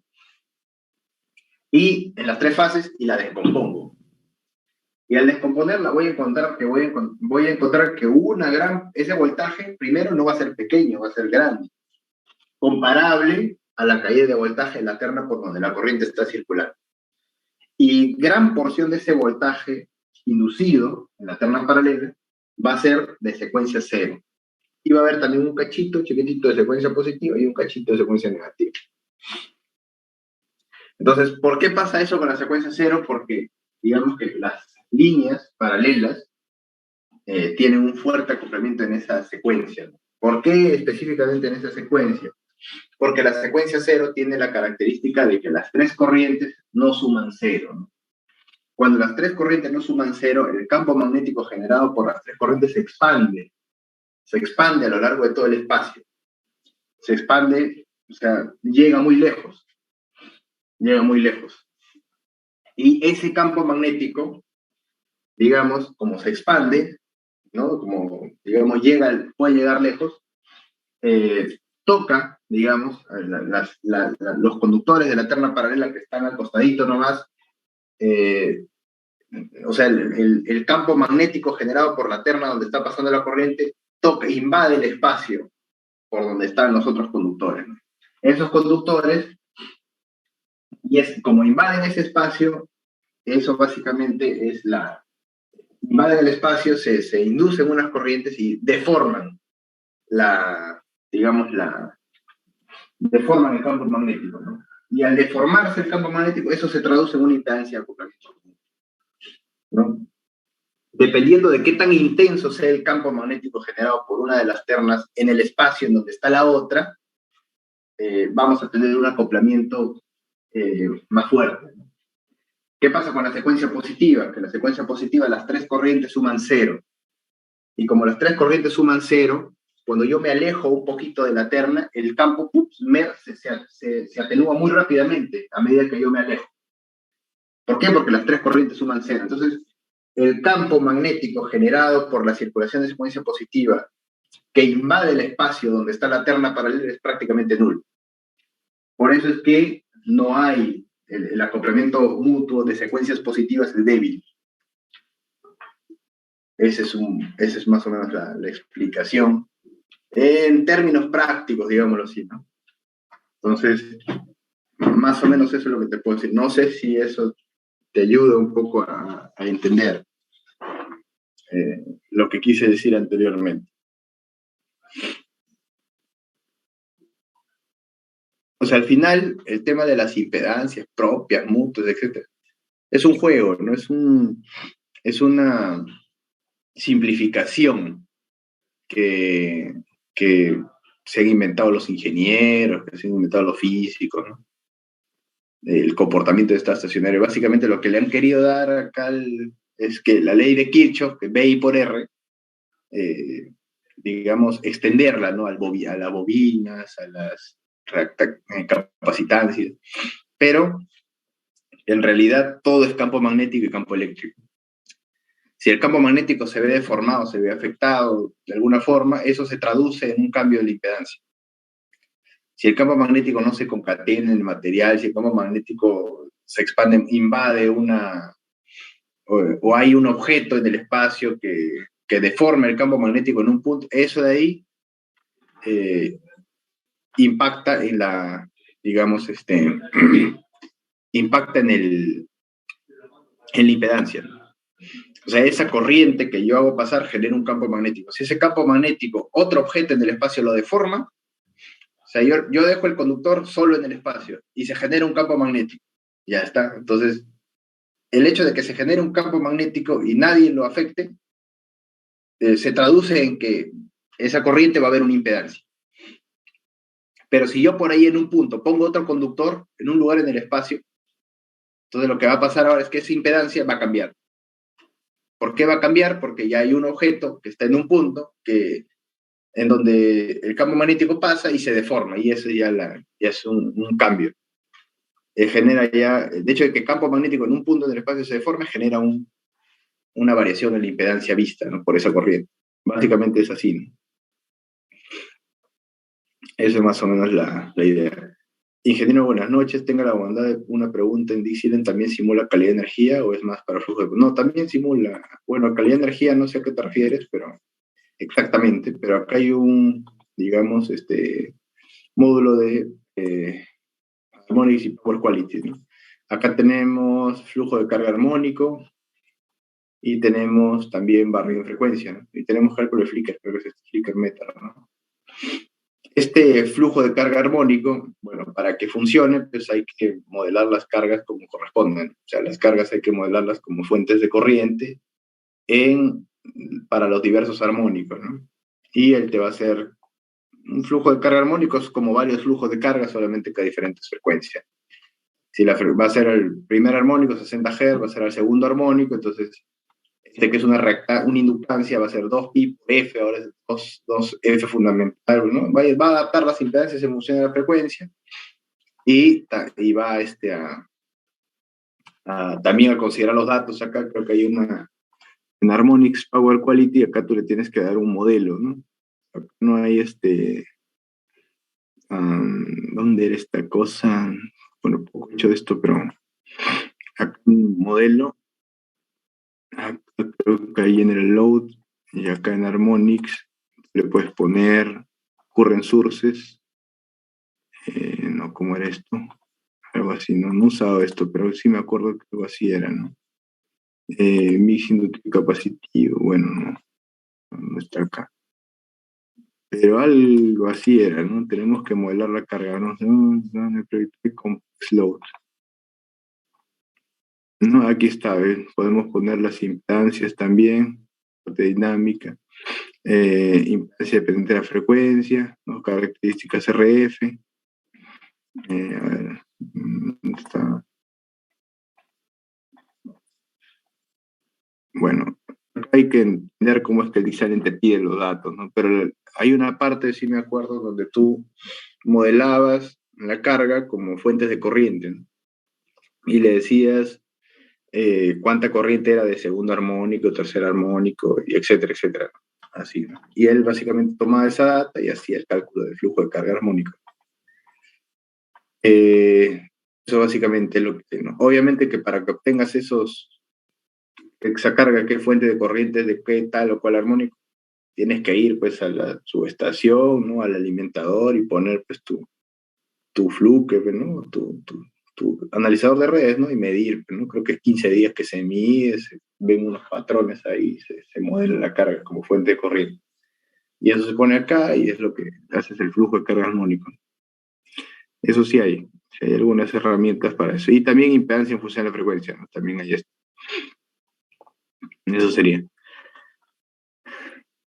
y en las 3 fases, y la descompongo. Y al descomponerla voy a encontrar que ese voltaje, primero, no va a ser pequeño, va a ser grande, comparable a la caída de voltaje en la terna por donde la corriente está circulando. Y gran porción de ese voltaje inducido en la terna paralela va a ser de secuencia cero. Y va a haber también un cachito chiquitito de secuencia positiva y un cachito de secuencia negativa. Entonces, ¿por qué pasa eso con la secuencia cero? Porque digamos que las líneas paralelas tienen un fuerte acoplamiento en esa secuencia. ¿Por qué específicamente en esa secuencia? Porque la secuencia cero tiene la característica de que las 3 corrientes no suman cero, ¿no? Cuando las 3 corrientes no suman cero, el campo magnético generado por las 3 corrientes se expande a lo largo de todo el espacio. Se expande, o sea, llega muy lejos. Y ese campo magnético, digamos, como se expande, ¿no? Como, digamos, puede llegar lejos, toca, digamos, los conductores de la terna paralela que están al costadito nomás, o sea, el campo magnético generado por la terna donde está pasando la corriente invade el espacio por donde están los otros conductores, ¿no? Esos conductores, como invaden ese espacio, eso básicamente es invaden el espacio, se inducen unas corrientes y deforman deforman el campo magnético, ¿no? Y al deformarse el campo magnético, eso se traduce en una impedancia de acoplamiento, ¿no? Dependiendo de qué tan intenso sea el campo magnético generado por una de las ternas en el espacio en donde está la otra, vamos a tener un acoplamiento más fuerte. ¿Qué pasa con la secuencia positiva? Que la secuencia positiva, las 3 corrientes suman cero. Y como las 3 corrientes suman cero, cuando yo me alejo un poquito de la terna, el campo se atenúa muy rápidamente a medida que yo me alejo. ¿Por qué? Porque las 3 corrientes suman cero. Entonces, el campo magnético generado por la circulación de secuencia positiva que invade el espacio donde está la terna paralela es prácticamente nulo. Por eso es que no hay el acoplamiento mutuo de secuencias positivas es débil. Esa es más o menos la explicación en términos prácticos, digámoslo así, ¿no? Entonces, más o menos eso es lo que te puedo decir. No sé si eso te ayuda un poco a entender lo que quise decir anteriormente. O sea, al final, el tema de las impedancias propias, mutuas, etc., es un juego, ¿no? Es una simplificación que, que se han inventado los ingenieros, que se han inventado los físicos, ¿no? El comportamiento de esta estacionario. Básicamente lo que le han querido dar acá es que la ley de Kirchhoff, que B I por R, digamos, extenderla, ¿no? A las bobinas, a las capacitantes, pero en realidad todo es campo magnético y campo eléctrico. Si el campo magnético se ve deformado, se ve afectado de alguna forma, eso se traduce en un cambio de la impedancia. Si el campo magnético no se concatena en el material, si el campo magnético se expande, invade o hay un objeto en el espacio que deforma el campo magnético en un punto, eso de ahí impacta en la, digamos, impacta en la impedancia. O sea, esa corriente que yo hago pasar genera un campo magnético. Si ese campo magnético, otro objeto en el espacio lo deforma, o sea, yo dejo el conductor solo en el espacio y se genera un campo magnético. Ya está. Entonces, el hecho de que se genere un campo magnético y nadie lo afecte, se traduce en que esa corriente va a haber una impedancia. Pero si yo por ahí en un punto pongo otro conductor en un lugar en el espacio, entonces lo que va a pasar ahora es que esa impedancia va a cambiar. ¿Por qué va a cambiar? Porque ya hay un objeto que está en un punto en donde el campo magnético pasa y se deforma, y eso ya es un cambio. Genera ya, de hecho, de que el campo magnético en un punto del espacio se deforme, genera una variación en la impedancia vista, ¿no? Por esa corriente. Básicamente es así, ¿no? Eso es más o menos la idea. Ingeniero, buenas noches. Tenga la bondad de una pregunta. ¿En Dixieland también simula calidad de energía o es más para flujo de...? No, también simula. Bueno, calidad de energía no sé a qué te refieres, pero exactamente. Pero acá hay un, digamos, módulo de Harmonics y Power Quality, ¿no? Acá tenemos flujo de carga armónico y tenemos también barrido de frecuencia, ¿no? Y tenemos cálculo de flicker, creo que es flicker meter, ¿no? Este flujo de carga armónico, bueno, para que funcione, pues hay que modelar las cargas como corresponden. O sea, las cargas hay que modelarlas como fuentes de corriente para los diversos armónicos, ¿no? Y él te va a hacer un flujo de carga armónico, es como varios flujos de carga, solamente que a diferentes frecuencias. Si va a ser el primer armónico, 60 Hz, va a ser el segundo armónico, entonces que es una inductancia, va a ser 2pi por F, ahora es 2F fundamental, ¿no? Va a adaptar las impedancias en función de la frecuencia y va también a considerar los datos. Acá creo que hay en Harmonics Power Quality, acá tú le tienes que dar un modelo, ¿no? Acá no hay ¿dónde era esta cosa? Bueno, poco hecho de esto, pero acá un modelo. Creo que ahí en el load y acá en Harmonics le puedes poner current sources, no, ¿cómo era esto? Algo así, no he usado esto, pero sí me acuerdo que algo así era, ¿no? Mixing capacitivo, bueno, no está acá. Pero algo así era, ¿no? Tenemos que modelar la carga, ¿no? Complex load. No, aquí está, ¿ves? Podemos poner las impedancias también, parte dinámica, impedancia dependiente de la frecuencia, ¿no? Características RF. A ver, ¿dónde está? Bueno, hay que entender cómo es que el design te pide los datos, ¿no? Pero hay una parte, sí me acuerdo, donde tú modelabas la carga como fuentes de corriente, ¿no? Y le decías cuánta corriente era de segundo armónico, tercer armónico, y etcétera, etcétera. Así, ¿no? Y él básicamente tomaba esa data y hacía el cálculo del flujo de carga armónico. Eso básicamente es lo que, ¿no? Obviamente que para que obtengas esos esa carga, qué fuente de corriente, de qué tal o cual armónico, tienes que ir pues a la subestación, ¿no? Al alimentador y poner pues tu fluke, pues, ¿no? Tu analizador de redes, ¿no? Y medir, pues, ¿no? Creo que es 15 días que se mide, se ven unos patrones ahí, se modela la carga como fuente de corriente. Y eso se pone acá y es lo que hace el flujo de carga armónico. Eso sí hay algunas herramientas para eso. Y también impedancia en función de la frecuencia, ¿no? También hay esto. Eso sería.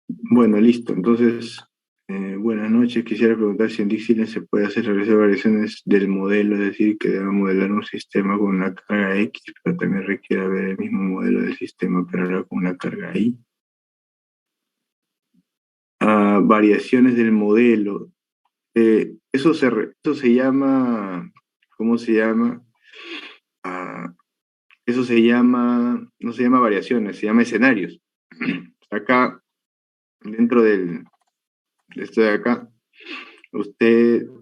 Bueno, listo. Entonces, buenas noches. Quisiera preguntar si en Dixieland se puede hacer realizar variaciones del modelo, es decir, que deba modelar un sistema con una carga X, pero también requiere ver el mismo modelo del sistema, pero ahora con una carga Y. Variaciones del modelo. Eso se llama, ¿cómo se llama? Ah, eso se llama, no se llama variaciones, se llama escenarios. Acá, dentro de esto de acá,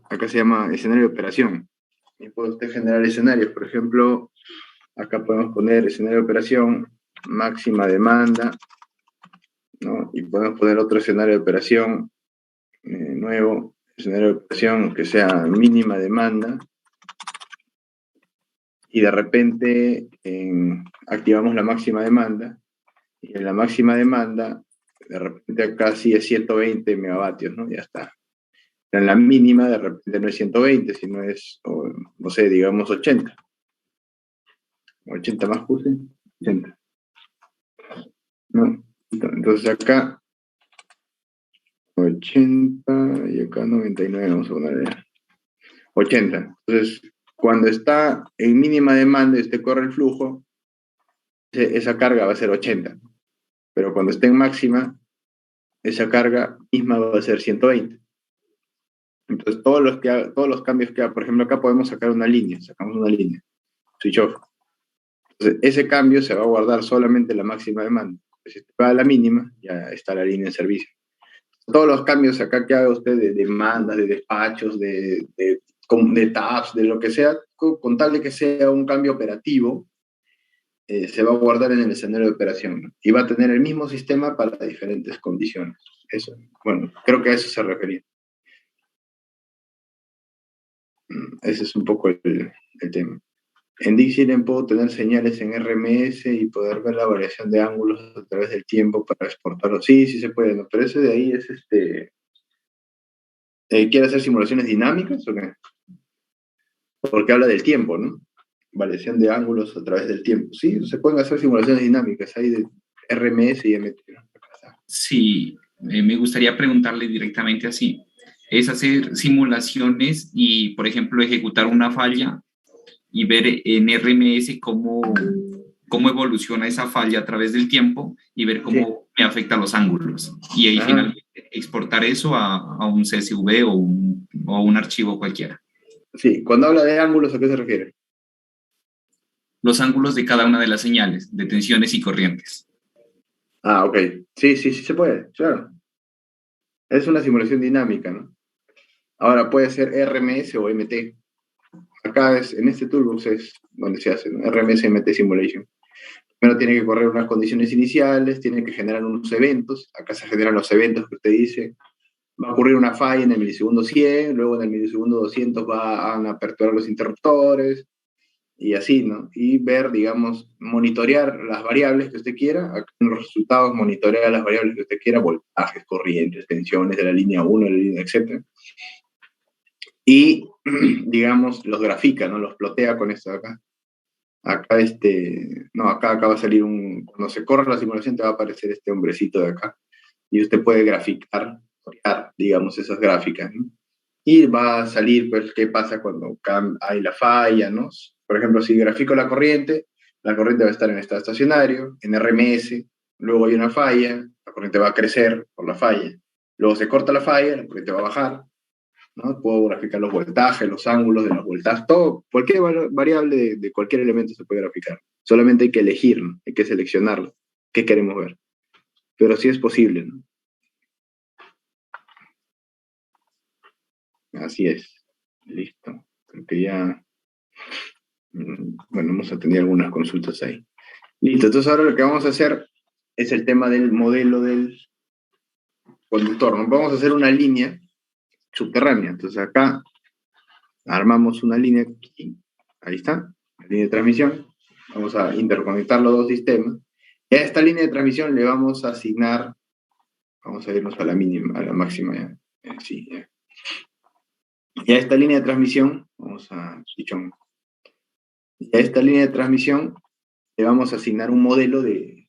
acá se llama escenario de operación. Y puede usted generar escenarios. Por ejemplo, acá podemos poner escenario de operación, máxima demanda, ¿no? Y podemos poner otro escenario de operación nuevo, escenario de operación que sea mínima demanda. Y de repente activamos la máxima demanda. Y en la máxima demanda, de repente acá sí es 120 megavatios, ¿no? Ya está. En la mínima, de repente no es 120, sino es, no sé, digamos 80. 80 más puse, 80. ¿No? Entonces acá 80 y acá 99, vamos a poner 80. Entonces, cuando está en mínima demanda y usted corre el flujo, esa carga va a ser 80. Pero cuando esté en máxima, esa carga misma va a ser 120. Entonces, todos los cambios que haga, por ejemplo, acá podemos sacar una línea, sacamos una línea, switch off. Entonces, ese cambio se va a guardar solamente en la máxima demanda. Si va a la mínima, ya está la línea en servicio. Todos los cambios acá que haga usted de demandas, de despachos, de tabs, de lo que sea, con tal de que sea un cambio operativo, se va a guardar en el escenario de operación, ¿no? Y va a tener el mismo sistema para diferentes condiciones. Eso, bueno, creo que a eso se refería. Ese es un poco el tema. En Dixieland puedo tener señales en RMS y poder ver la variación de ángulos a través del tiempo para exportarlo. Sí, sí se puede, ¿no? Pero ese de ahí es ¿quiere hacer simulaciones dinámicas o qué? Porque habla del tiempo, ¿no? Variación de ángulos a través del tiempo. Sí, se pueden hacer simulaciones dinámicas ahí de RMS y MT, ¿no? Sí, me gustaría preguntarle directamente así. Es hacer simulaciones y, por ejemplo, ejecutar una falla y ver en RMS cómo evoluciona esa falla a través del tiempo y ver cómo me afecta los ángulos. Y ahí finalmente exportar eso a un CSV o un archivo cualquiera. Sí, cuando habla de ángulos, ¿a qué se refiere? Los ángulos de cada una de las señales, de tensiones y corrientes. Ah, ok. Sí, sí, sí se puede, claro. Es una simulación dinámica, ¿no? Ahora puede ser RMS o MT. Acá en este toolbox es donde se hace, ¿no? RMS MT Simulation. Primero tiene que correr unas condiciones iniciales, tiene que generar unos eventos. Acá se generan los eventos que usted dice. Va a ocurrir una falla en el milisegundo 100, luego en el milisegundo 200 van a aperturar los interruptores, y así, ¿no? Y ver, digamos, monitorear las variables que usted quiera, acá en los resultados monitorear las variables que usted quiera, voltajes, corrientes, tensiones de la línea 1, de la línea, etc. Y, digamos, los grafica, ¿no? Los plotea con esto de acá. Acá no, acá va a salir cuando se corre la simulación te va a aparecer este hombrecito de acá. Y usted puede graficar, digamos, esas gráficas, ¿no? Y va a salir, pues, qué pasa cuando hay la falla, ¿no? Por ejemplo, si grafico la corriente va a estar en estado estacionario, en RMS, luego hay una falla, la corriente va a crecer por la falla, luego se corta la falla, la corriente va a bajar, ¿no? Puedo graficar los voltajes, los ángulos de los voltajes, todo, cualquier variable de cualquier elemento se puede graficar. Solamente hay que elegir, ¿no? Hay que seleccionarlo, qué queremos ver. Pero sí es posible, ¿no? Así es. Listo. Creo que ya, bueno, hemos atendido algunas consultas ahí. Listo, entonces ahora lo que vamos a hacer es el tema del modelo del conductor, ¿no? Vamos a hacer una línea subterránea. Entonces acá armamos una línea aquí, ahí está, la línea de transmisión. Vamos a interconectar los dos sistemas. Y a esta línea de transmisión le vamos a asignar, vamos a irnos a la mínima, a la máxima ya. Sí, ya. Y a esta línea de transmisión, vamos a pichón. Y a esta línea de transmisión le vamos a asignar un modelo de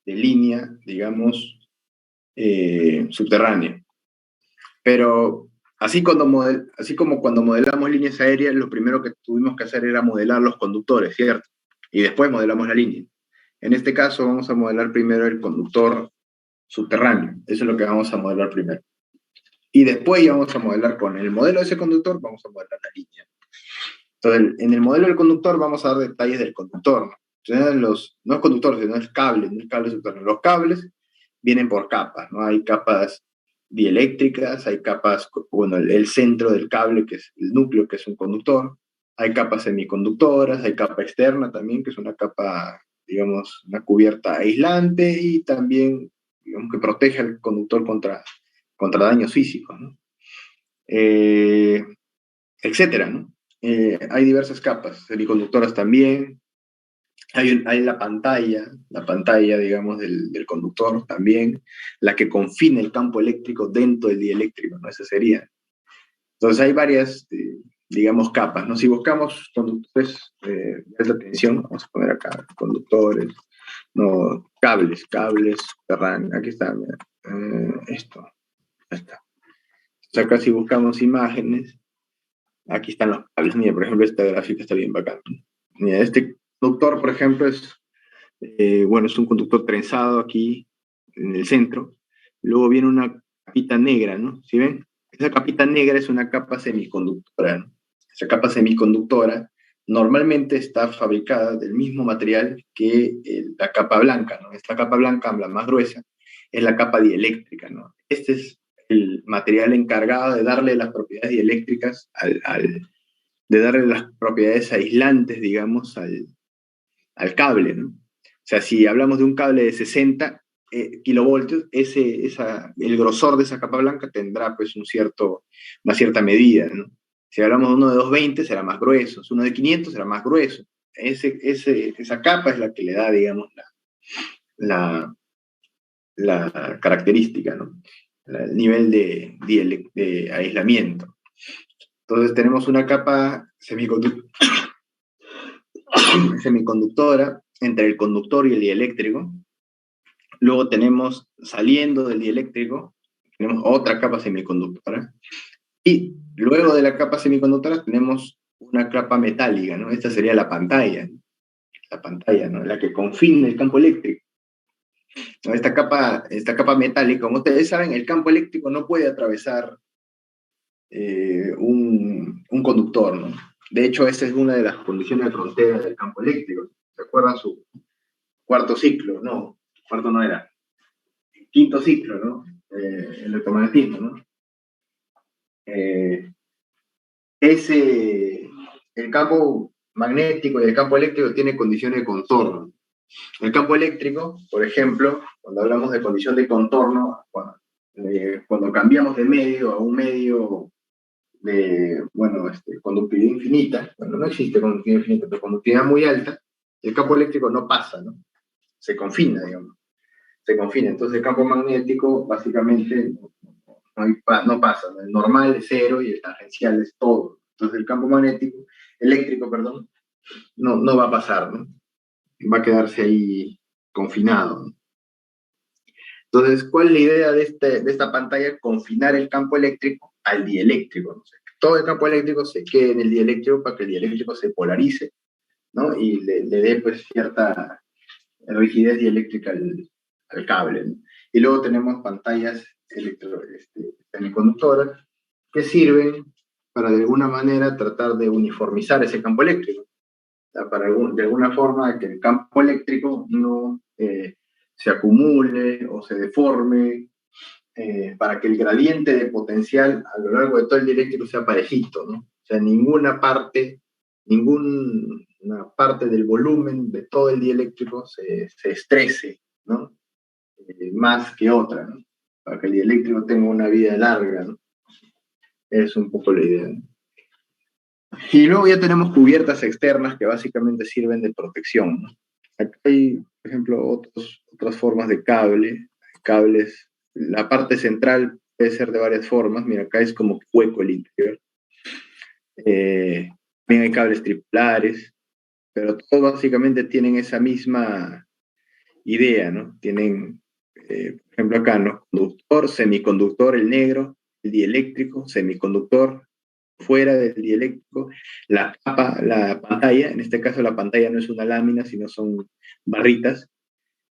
línea, digamos, subterránea. Pero así como cuando modelamos líneas aéreas, lo primero que tuvimos que hacer era modelar los conductores, ¿cierto? Y después modelamos la línea. En este caso vamos a modelar primero el conductor subterráneo. Eso es lo que vamos a modelar primero. Y después ya vamos a modelar con el modelo de ese conductor, vamos a modelar la línea. Entonces, en el modelo del conductor vamos a dar detalles del conductor, ¿no? Entonces, no es conductor, sino es cable, no es cable subterráneo. Los cables vienen por capas, ¿no? Hay capas dieléctricas, hay capas, bueno, el centro del cable, que es el núcleo, que es un conductor, hay capas semiconductoras, hay capa externa también, que es una capa, digamos, una cubierta aislante y también, digamos, que protege al conductor contra daños físicos, ¿no? Etcétera, ¿no? Hay diversas capas, semiconductoras también, hay la pantalla, digamos, del conductor también, la que confina el campo eléctrico dentro del dieléctrico, ¿no? Esa sería. Entonces hay varias, digamos, capas, ¿no? Si buscamos conductores de alta tensión, vamos a poner acá, conductores, no, cables subterráneos, aquí está, mira, esto, ya está. Entonces acá si buscamos imágenes, aquí están los cables, mira, por ejemplo, esta gráfica está bien bacán. Mira, este conductor, por ejemplo, bueno, es un conductor trenzado aquí en el centro. Luego viene una capita negra, ¿no? ¿Sí ven? Esa capita negra es una capa semiconductora, ¿no? Esa capa semiconductora normalmente está fabricada del mismo material que la capa blanca, ¿no? Esta capa blanca, la más gruesa, es la capa dieléctrica, ¿no? Este es el material encargado de darle las propiedades dieléctricas de darle las propiedades aislantes, digamos, al cable, ¿no? O sea, si hablamos de un cable de 60 kilovoltios, el grosor de esa capa blanca tendrá pues una cierta medida, ¿no? Si hablamos de uno de 220 será más grueso, uno de 500 será más grueso. Esa capa es la que le da, digamos, la característica, ¿no? El nivel de aislamiento. Entonces tenemos una capa semiconductora entre el conductor y el dieléctrico. Luego tenemos, saliendo del dieléctrico, tenemos otra capa semiconductora. Y luego de la capa semiconductora tenemos una capa metálica, ¿no? Esta sería la pantalla, ¿no? La que confina el campo eléctrico. Esta capa metálica, como ustedes saben, el campo eléctrico no puede atravesar un conductor, ¿no? De hecho, esa es una de las condiciones de frontera del campo eléctrico. ¿Se acuerdan su cuarto ciclo? No, cuarto no era. Quinto ciclo, ¿no? El electromagnetismo, ¿no? El campo magnético y el campo eléctrico tienen condiciones de contorno. El campo eléctrico, por ejemplo, cuando hablamos de condición de contorno, cuando cambiamos de medio a un medio de, bueno, conductividad infinita, bueno, no existe conductividad infinita, pero conductividad muy alta, el campo eléctrico no pasa, ¿no? Se confina, digamos. Se confina. Entonces el campo magnético básicamente no pasa, ¿no? El normal es cero y el tangencial es todo. Entonces el campo eléctrico, perdón, no va a pasar, ¿no? Va a quedarse ahí confinado, ¿no? Entonces, ¿cuál es la idea de esta pantalla? Confinar el campo eléctrico al dieléctrico, ¿no? O sea, que todo el campo eléctrico se quede en el dieléctrico para que el dieléctrico se polarice, ¿no? Y le dé pues cierta rigidez dieléctrica al cable, ¿no? Y luego tenemos pantallas semiconductoras que sirven para de alguna manera tratar de uniformizar ese campo eléctrico. O sea, de alguna forma que el campo eléctrico no se acumule o se deforme, para que el gradiente de potencial a lo largo de todo el dieléctrico sea parejito, ¿no? O sea, ninguna parte, una parte del volumen de todo el dieléctrico se estrese, ¿no? Más que otra, ¿no? Para que el dieléctrico tenga una vida larga, ¿no? Es un poco la idea, ¿no? Y luego ya tenemos cubiertas externas que básicamente sirven de protección, ¿no? Acá hay, por ejemplo, otras formas de cables. La parte central puede ser de varias formas. Mira, acá es como hueco el interior. También hay cables tripolares, pero todos básicamente tienen esa misma idea, ¿no? Tienen, por ejemplo, acá, ¿no? Conductor, semiconductor, el negro, el dieléctrico, semiconductor, fuera del dieléctrico, la capa, la pantalla, en este caso la pantalla no es una lámina, sino son barritas.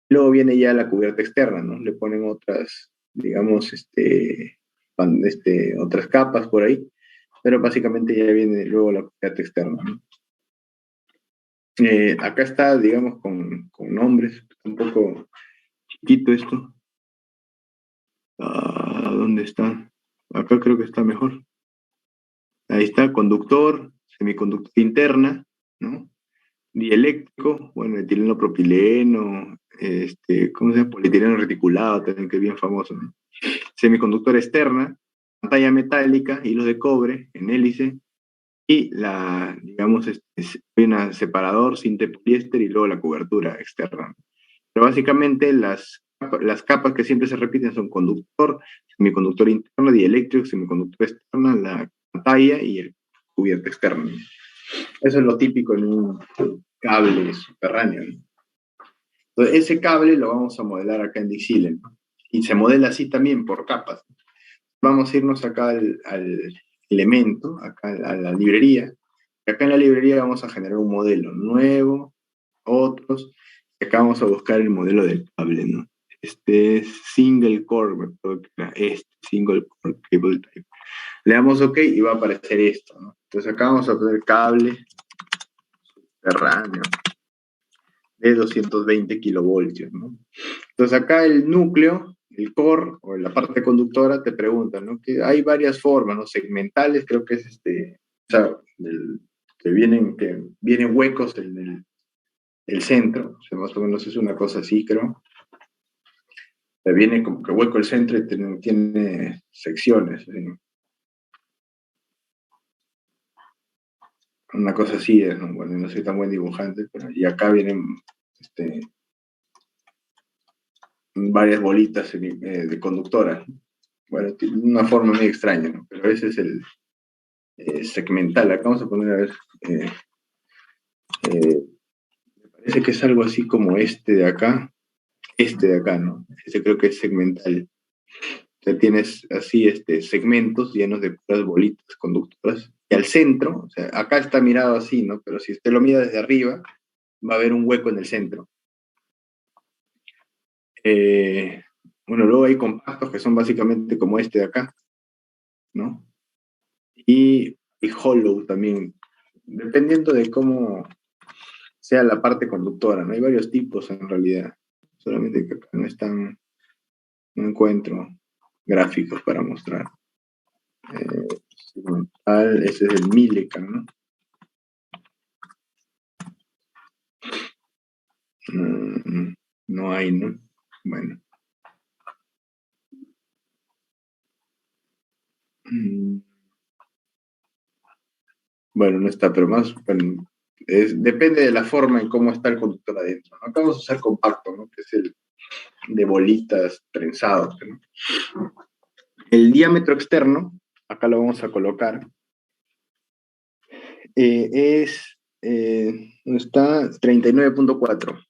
Luego viene ya la cubierta externa, ¿no? Le ponen otras, digamos, otras capas por ahí, pero básicamente ya viene luego la cubierta externa, ¿no? Acá está, digamos, con nombres, un poco chiquito esto. ¿Dónde está? Acá creo que está mejor. Ahí está, conductor, semiconductor interna, ¿no? Dieléctrico, bueno, etileno propileno, ¿cómo se llama? Polietileno reticulado, también que es bien famoso, ¿no? Semiconductor externa, pantalla metálica, hilos de cobre en hélice, y digamos, hay un separador, cinta de poliéster y luego la cobertura externa. Pero básicamente las capas que siempre se repiten son conductor, semiconductor interno, dieléctrico, semiconductor externa, la pantalla y el cubierta externa. Eso es lo típico en un cable subterráneo, ¿no? Entonces, ese cable lo vamos a modelar acá en Dixieland, ¿no? Y se modela así también por capas. Vamos a irnos acá al elemento, acá a la librería. Y acá en la librería vamos a generar un modelo nuevo, otros, y acá vamos a buscar el modelo del cable, ¿no? Este es single core, single core cable type. Le damos OK y va a aparecer esto, ¿no? Entonces acá vamos a tener cable subterráneo de 220 kilovoltios, ¿no? Entonces acá el núcleo, el core, o la parte conductora, te preguntan, ¿no? Que hay varias formas, ¿no? Segmentales, creo que es o sea, que vienen huecos en el centro, o sea, más o menos es una cosa así, creo. Viene como que hueco el centro y tiene secciones, ¿no? Una cosa así es, ¿no? Bueno, no soy tan buen dibujante, pero y acá vienen varias bolitas de conductora. Bueno, tiene una forma muy extraña, ¿no? Pero ese es el segmental. Acá vamos a poner, a ver, me parece que es algo así como este de acá, ¿no? Ese creo que es segmental. O sea, tienes así segmentos llenos de puras bolitas conductoras. Y al centro, o sea, acá está mirado así, ¿no? Pero si usted lo mira desde arriba, va a haber un hueco en el centro. Bueno, luego hay compactos que son básicamente como este de acá, ¿no? Y hollow también, dependiendo de cómo sea la parte conductora, ¿no? Hay varios tipos en realidad, solamente que acá no encuentro gráficos para mostrar. Ese es el Millikan, ¿no? No hay, ¿no? Bueno. Bueno, no está, pero más, bueno, depende de la forma en cómo está el conductor adentro, ¿no? Acá vamos a usar compacto, ¿no? Que es el de bolitas trenzados, ¿no? El diámetro externo, acá lo vamos a colocar, está 39.4.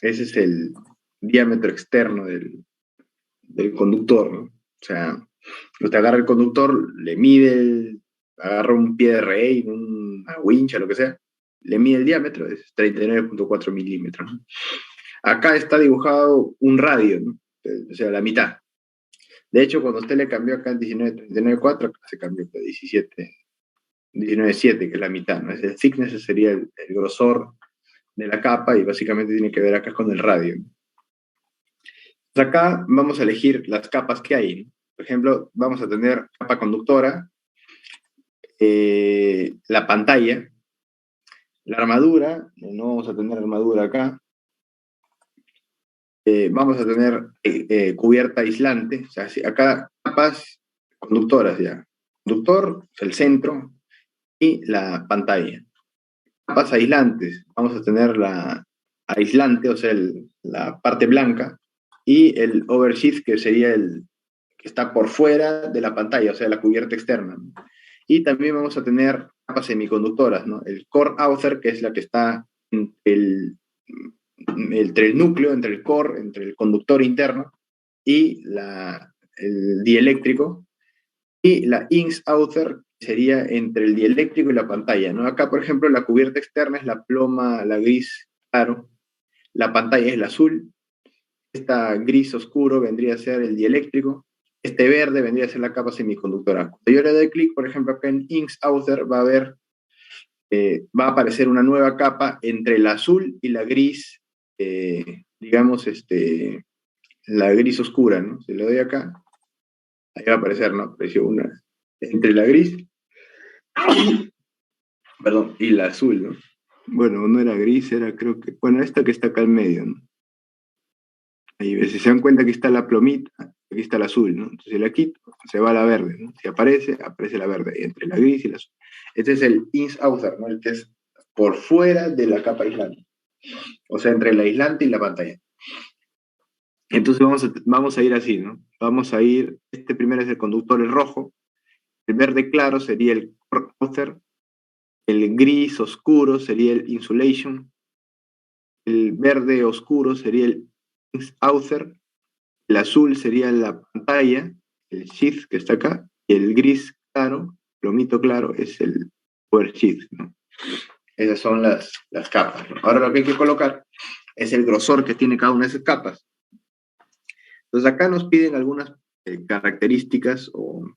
Ese es el diámetro externo del conductor, ¿no? O sea, usted agarra el conductor, le mide, agarra un pie de rey, una wincha, lo que sea, le mide el diámetro, es 39.4 milímetros, ¿no? Acá está dibujado un radio, ¿no? O sea, la mitad. De hecho, cuando usted le cambió acá en 19.39.4, acá se cambió a 19.7, que es la mitad, ¿no? El thickness sería el grosor de la capa y básicamente tiene que ver acá con el radio. Pues acá vamos a elegir las capas que hay, ¿no? Por ejemplo, vamos a tener capa conductora, la pantalla, La armadura, no vamos a tener armadura acá. Vamos a tener cubierta aislante, o sea, acá capas conductoras ya. Conductor, el centro y la pantalla. Capas aislantes, vamos a tener la aislante, o sea, la parte blanca, y el oversheath, que sería el que está por fuera de la pantalla, o sea, la cubierta externa. Y también vamos a tener capas semiconductoras, ¿no? El core outer, que es la que está entre el núcleo, entre el core, entre el conductor interno, y el dieléctrico, y la ins outer sería entre el dieléctrico y la pantalla, ¿no? Acá, por ejemplo, la cubierta externa es la ploma, la gris claro, la pantalla es el azul, esta gris oscuro vendría a ser el dieléctrico, este verde vendría a ser la capa semiconductora. Cuando yo le doy clic, por ejemplo, acá en ins outer va a aparecer una nueva capa entre el azul y la gris, digamos, la gris oscura, ¿no? Si le doy acá, ahí va a aparecer, ¿no? Apareció una entre la gris, perdón, y la azul, ¿no? Bueno, no era gris, era creo que, bueno, esta que está acá en medio, ¿no? Ahí, si se dan cuenta, aquí está la plomita, aquí está el azul, ¿no? Entonces si la quito, se va a la verde, ¿no? Si aparece la verde, y entre la gris y la azul. Este es el ins outer, ¿no? El que es por fuera de la capa aislante. O sea, entre el aislante y la pantalla. Entonces vamos a ir así, ¿no? Vamos a ir, este primero es el conductor, el rojo, el verde claro sería el outer, el gris oscuro sería el insulation, el verde oscuro sería el outer, el azul sería la pantalla, el sheath que está acá, y el gris claro, plomito claro, es el power sheath, ¿no? Esas son las capas, ¿no? Ahora lo que hay que colocar es el grosor que tiene cada una de esas capas. Entonces acá nos piden algunas características o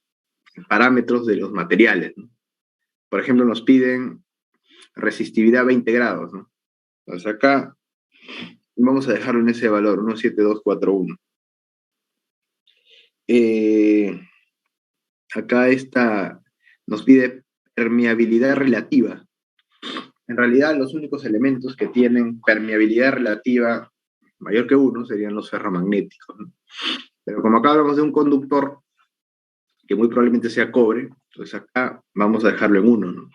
parámetros de los materiales, ¿no? Por ejemplo, nos piden resistividad a 20 grados, ¿no? Entonces acá vamos a dejarlo en ese valor, 17241. Acá nos pide permeabilidad relativa. En realidad, los únicos elementos que tienen permeabilidad relativa mayor que 1 serían los ferromagnéticos, ¿no? Pero como acá hablamos de un conductor que muy probablemente sea cobre, entonces acá vamos a dejarlo en 1, ¿no?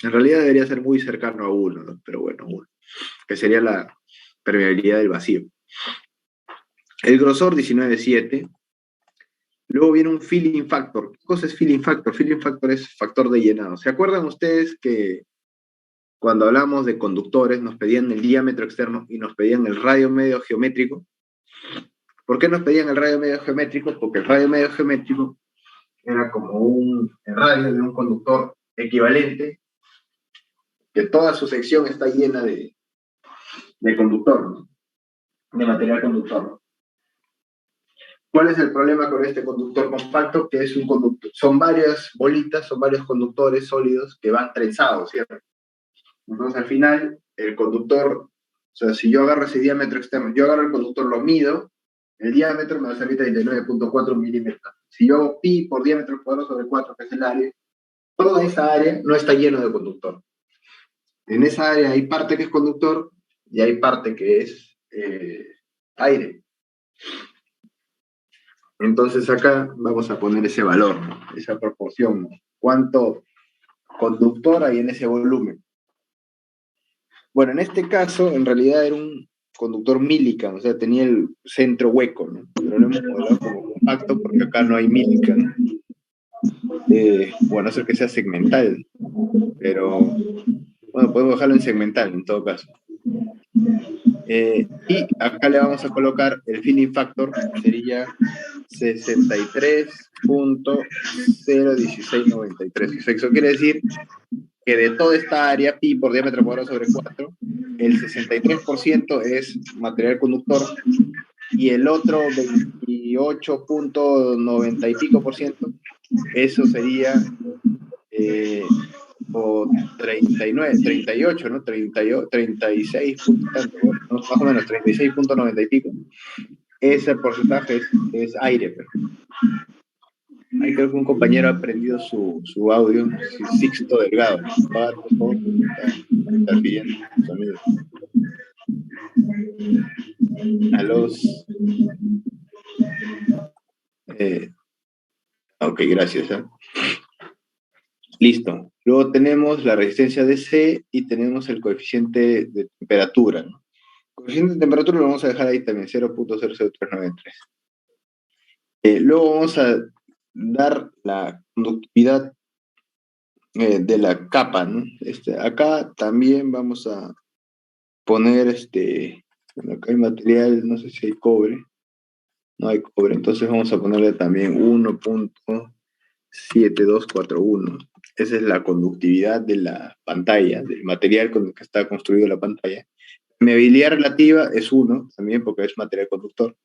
En realidad debería ser muy cercano a 1, ¿no? Pero bueno, 1, que sería la permeabilidad del vacío. El grosor 19,7. Luego viene un filling factor. ¿Qué cosa es filling factor? Filling factor es factor de llenado. ¿Se acuerdan ustedes que cuando hablamos de conductores nos pedían el diámetro externo y nos pedían el radio medio geométrico? ¿Por qué nos pedían el radio medio geométrico? Porque el radio medio geométrico era como el radio de un conductor equivalente, que toda su sección está llena de conductor, ¿no? De material conductor, ¿no? ¿Cuál es el problema con este conductor compacto? Que es un conductor, son varias bolitas, son varios conductores sólidos que van trenzados, ¿cierto? Entonces al final el conductor, o sea, si yo agarro ese diámetro externo, yo agarro el conductor, lo mido, el diámetro me va a salir 39,4 milímetros. Si yo hago pi por diámetro cuadrado sobre 4, que es el área, toda esa área no está lleno de conductor. En esa área hay parte que es conductor y hay parte que es aire. Entonces acá vamos a poner ese valor, ¿no? Esa proporción, ¿no? ¿Cuánto conductor hay en ese volumen? Bueno, en este caso, en realidad era un conductor Millikan, o sea, tenía el centro hueco, ¿no? Pero lo hemos modelado como compacto porque acá no hay Millikan. Bueno, eso que sea segmental, pero bueno, podemos dejarlo en segmental en todo caso. Y acá le vamos a colocar el filling factor, sería 63.01693. O sea, eso quiere decir que de toda esta área, pi por diámetro cuadrado sobre 4, el 63% es material conductor y el otro 28.90 y pico por ciento, eso sería o 39, 38, ¿no? 36, tanto, ¿no? Más o menos 36.90 y pico. Ese porcentaje es aire. Pero Hay que un compañero ha prendido su audio, Sixto Delgado. Apagar, por favor, está pidiendo sonido. A los... ok, gracias. Listo. Luego tenemos la resistencia DC y tenemos el coeficiente de temperatura, ¿no? El coeficiente de temperatura lo vamos a dejar ahí también, 0.00393. Luego vamos a dar la conductividad de la capa, ¿no? Acá también vamos a poner, bueno, acá hay material, no sé si hay cobre, no hay cobre, entonces vamos a ponerle también 1.7241. Esa es la conductividad de la pantalla, del material con el que está construida la pantalla. Permeabilidad relativa es 1, también porque es material conductor.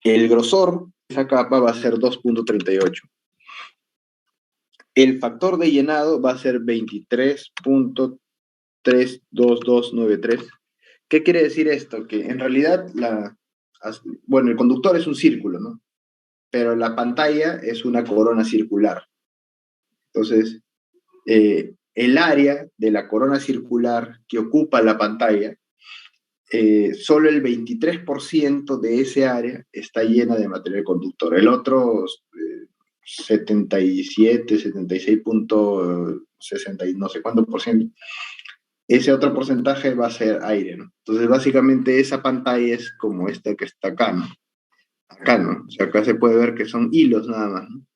El grosor de esa capa va a ser 2.38. El factor de llenado va a ser 23.32293. ¿Qué quiere decir esto? Que en realidad, bueno, el conductor es un círculo, ¿no? Pero la pantalla es una corona circular. Entonces, el área de la corona circular que ocupa la pantalla, solo el 23% de ese área está llena de material conductor. El otro 77, 76.60 y no sé cuánto por ciento, ese otro porcentaje va a ser aire, ¿no? Entonces, básicamente, esa pantalla es como esta que está acá, ¿no? Acá, ¿no? O sea, acá se puede ver que son hilos nada más, ¿no?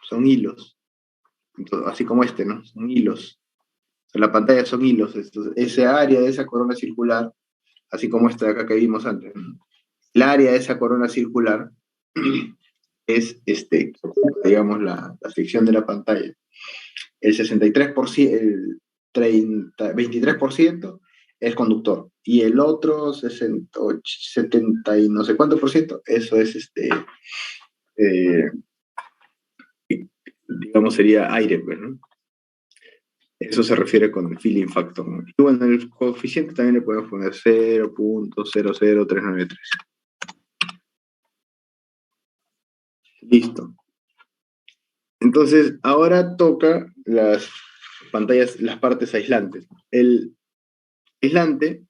Son hilos. Entonces, así como ¿no? Son hilos. O sea, la pantalla son hilos. Entonces, ese área de esa corona circular, así como esta de acá que vimos antes, ¿no? El área de esa corona circular es, digamos, la sección de la pantalla. El 63%, el 23% es conductor. Y el otro 60, 70 y no sé cuánto por ciento, eso es, digamos, sería aire, pues, ¿no? Eso se refiere con el filling factor, ¿no? Y bueno, el coeficiente también le podemos poner 0.00393. Listo. Entonces, ahora toca las pantallas, las partes aislantes. El aislante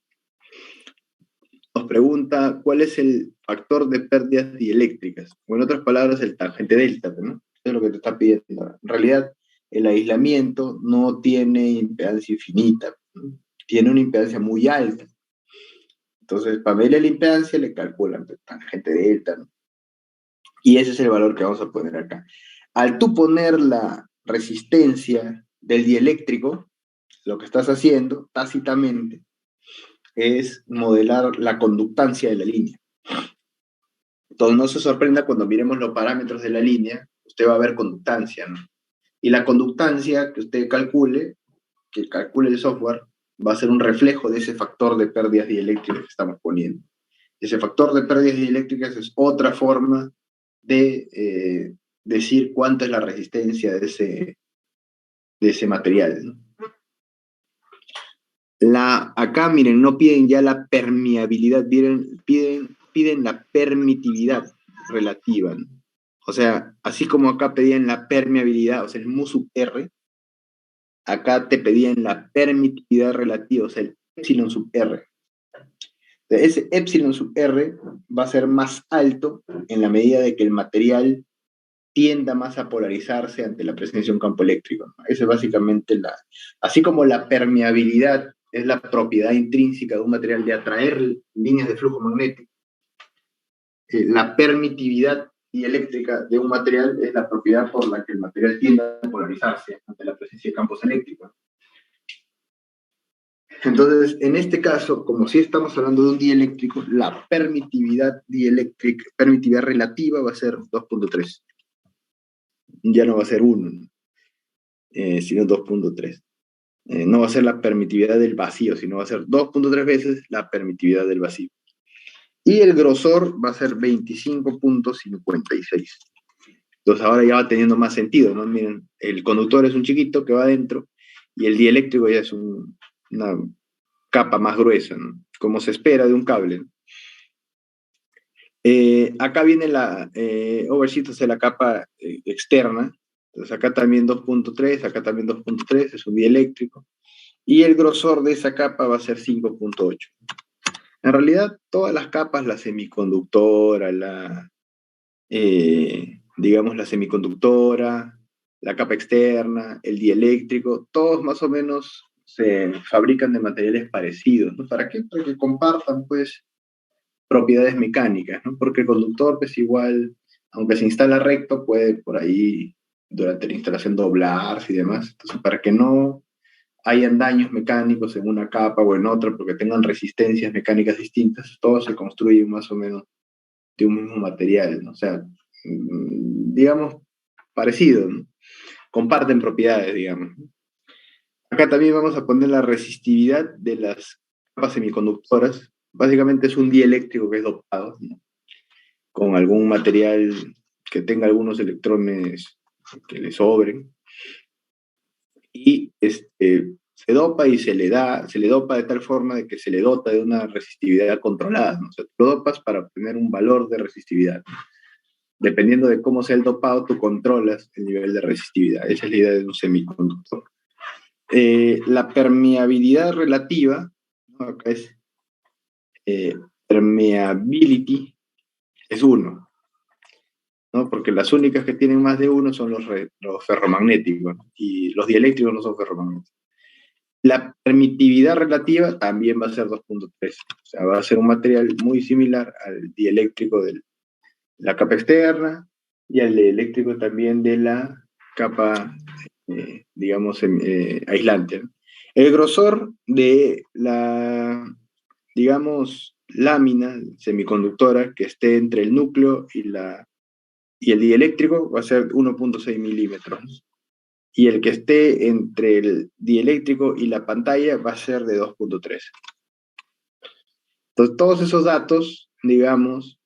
nos pregunta cuál es el factor de pérdidas dieléctricas, o en otras palabras, el tangente delta, ¿no? Eso es lo que te está pidiendo. En realidad, el aislamiento no tiene impedancia infinita, ¿no? Tiene una impedancia muy alta. Entonces, para medir la impedancia, le calculan el tangente delta, ¿no? Y ese es el valor que vamos a poner acá. Al tú poner la resistencia del dieléctrico, lo que estás haciendo tácitamente es modelar la conductancia de la línea. Entonces no se sorprenda cuando miremos los parámetros de la línea, usted va a ver conductancia, ¿no? Y la conductancia que usted calcule, que calcule el software, va a ser un reflejo de ese factor de pérdidas dieléctricas que estamos poniendo. Ese factor de pérdidas dieléctricas es otra forma de decir cuánto es la resistencia de ese material, ¿no? Acá, miren, no piden ya la permeabilidad, piden la permitividad relativa, ¿no? O sea, así como acá pedían la permeabilidad, o sea, el mu sub R, acá te pedían la permitividad relativa, o sea, el epsilon sub R. Ese epsilon sub R va a ser más alto en la medida de que el material tienda más a polarizarse ante la presencia de un campo eléctrico, ¿no? Esa es básicamente así como la permeabilidad es la propiedad intrínseca de un material de atraer líneas de flujo magnético, la permitividad dieléctrica de un material es la propiedad por la que el material tiende a polarizarse ante la presencia de campos eléctricos. Entonces, en este caso, como si estamos hablando de un dieléctrico, la permitividad dieléctrica, permitividad relativa va a ser 2.3. Ya no va a ser 1, sino 2.3. No va a ser la permitividad del vacío, sino va a ser 2.3 veces la permitividad del vacío. Y el grosor va a ser 25.56. Entonces ahora ya va teniendo más sentido, ¿no? Miren, el conductor es un chiquito que va adentro y el dieléctrico ya es una capa más gruesa, ¿no? Como se espera de un cable, ¿no? Acá viene la oversheet, o sea, la capa externa. Entonces acá también 2.3, acá también 2.3, es un dieléctrico. Y el grosor de esa capa va a ser 5.8. En realidad, todas las capas, la semiconductora, digamos, la semiconductora, la capa externa, el dieléctrico, todos más o menos se fabrican de materiales parecidos, ¿no? ¿Para qué? Para que compartan, pues, propiedades mecánicas, ¿no? Porque el conductor, pues, igual, aunque se instala recto, puede por ahí, durante la instalación, doblarse y demás. Entonces, para que no hayan daños mecánicos en una capa o en otra, porque tengan resistencias mecánicas distintas, todo se construye más o menos de un mismo material, ¿no? O sea, digamos, parecido, ¿no? Comparten propiedades, digamos. Acá también vamos a poner la resistividad de las capas semiconductoras. Básicamente es un dieléctrico que es dopado, ¿no? Con algún material que tenga algunos electrones que le sobren. Y se dopa y se le dopa de tal forma de que se le dota de una resistividad controlada, ¿no? O sea, tú lo dopas para obtener un valor de resistividad. Dependiendo de cómo sea el dopado, tú controlas el nivel de resistividad. Esa es la idea de un semiconductor. La permeabilidad relativa, ¿no? Acá es permeability, es 1, ¿no? Porque las únicas que tienen más de 1 son los ferromagnéticos, ¿no? Y los dieléctricos no son ferromagnéticos. La permitividad relativa también va a ser 2.3, o sea, va a ser un material muy similar al dieléctrico de la capa externa y al eléctrico también de la capa, digamos, aislante, ¿no? El grosor de la, digamos, lámina semiconductora que esté entre el núcleo y el dieléctrico va a ser 1.6 milímetros. Y el que esté entre el dieléctrico y la pantalla va a ser de 2.3. Entonces, todos esos datos, digamos,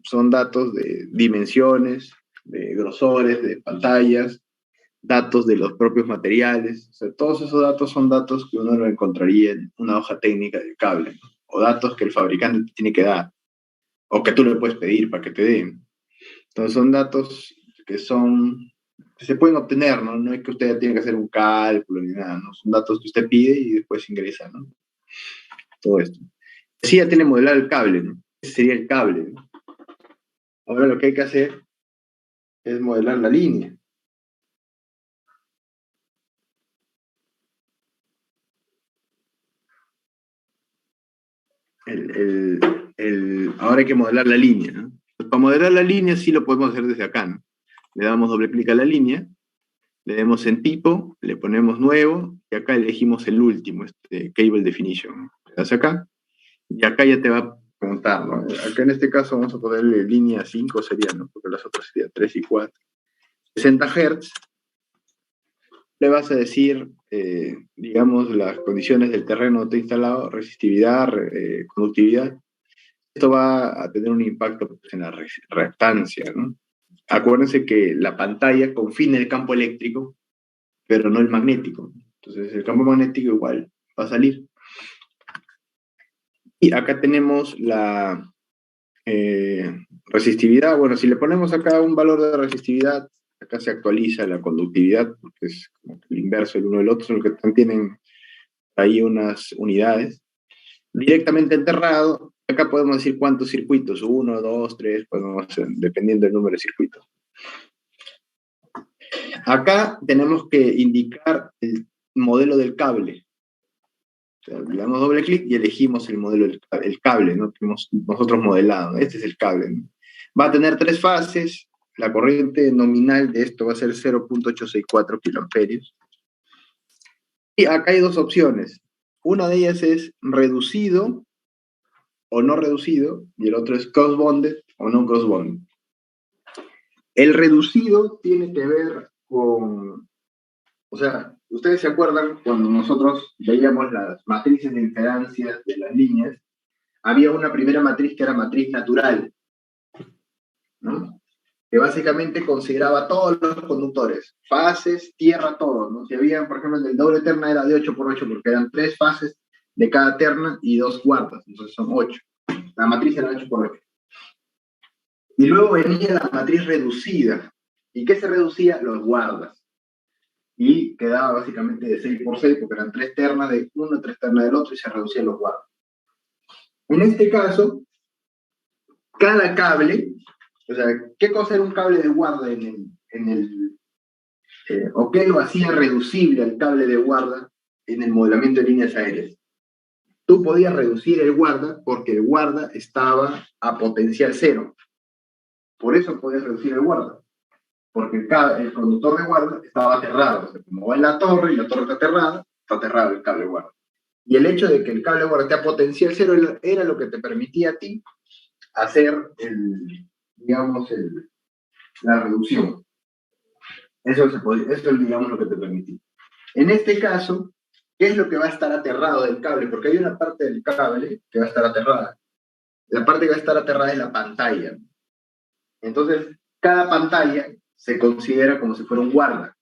son datos de dimensiones, de grosores, de pantallas, datos de los propios materiales. O sea, todos esos datos son datos que uno no encontraría en una hoja técnica de cable, ¿no? O datos que el fabricante te tiene que dar, o que tú le puedes pedir para que te den. Entonces, son datos que se pueden obtener, ¿no? No es que usted tenga que hacer un cálculo ni nada, ¿no? Son datos que usted pide y después ingresa, ¿no? Todo esto. Sí, ya tiene modelado el cable, ¿no? Ese sería el cable, ¿no? Ahora lo que hay que hacer es modelar la línea. Ahora hay que modelar la línea, ¿no? Pues para modelar la línea sí lo podemos hacer desde acá, ¿no? Le damos doble clic a la línea, le damos en tipo, le ponemos nuevo, y acá elegimos el último, Cable Definition, ¿no? Le das acá, y acá ya te va a preguntar, ¿no? Acá en este caso vamos a ponerle línea 5 sería, ¿no? Porque las otras serían 3 y 4. 60 Hz, le vas a decir, digamos, las condiciones del terreno donde está instalado, resistividad, conductividad. Esto va a tener un impacto, pues, en la reactancia, ¿no? Acuérdense que la pantalla confina el campo eléctrico, pero no el magnético. Entonces el campo magnético igual va a salir. Y acá tenemos la resistividad. Bueno, si le ponemos acá un valor de resistividad, acá se actualiza la conductividad, porque es como el inverso el uno del otro, solo que tienen ahí unas unidades. Directamente enterrado, acá podemos decir cuántos circuitos, 1, 2, 3, podemos hacer, dependiendo del número de circuitos. Acá tenemos que indicar el modelo del cable. O sea, le damos doble clic y elegimos el modelo del cable, ¿no? Que hemos nosotros modelado, ¿no? Este es el cable, ¿no? Va a tener 3 fases. La corriente nominal de esto va a ser 0.864 kiloamperios. Y acá hay 2 opciones. Una de ellas es reducido o no reducido, y el otro es cross-bonded o no cross-bonded. El reducido tiene que ver con, o sea, ustedes se acuerdan cuando nosotros veíamos las matrices de impedancia de las líneas, había una primera matriz que era matriz natural, ¿no? Que básicamente consideraba todos los conductores, fases, tierra, todo, ¿no? Si había, por ejemplo, el doble terna era de 8x8 porque eran 3 fases de cada terna y 2 cuartas, entonces son 8. La matriz era 8x8. Y luego venía la matriz reducida. ¿Y qué se reducía? Los guardas. Y quedaba básicamente de 6 por 6, porque eran 3 ternas de uno, 3 ternas del otro, y se reducían los guardas. En este caso, cada cable, o sea, ¿qué cosa era un cable de guarda o qué lo hacía reducible al cable de guarda en el modelamiento de líneas aéreas? Tú podías reducir el guarda porque el guarda estaba a potencial cero. Por eso podías reducir el guarda. Porque el conductor de guarda estaba aterrado. O sea, como va en la torre y la torre está aterrado el cable de guarda. Y el hecho de que el cable de guarda esté a potencial cero era lo que te permitía a ti hacer la reducción. Eso es, digamos, lo que te permitía. En este caso, ¿qué es lo que va a estar aterrado del cable? Porque hay una parte del cable que va a estar aterrada. La parte que va a estar aterrada es la pantalla. Entonces, cada pantalla se considera como si fuera un guarda.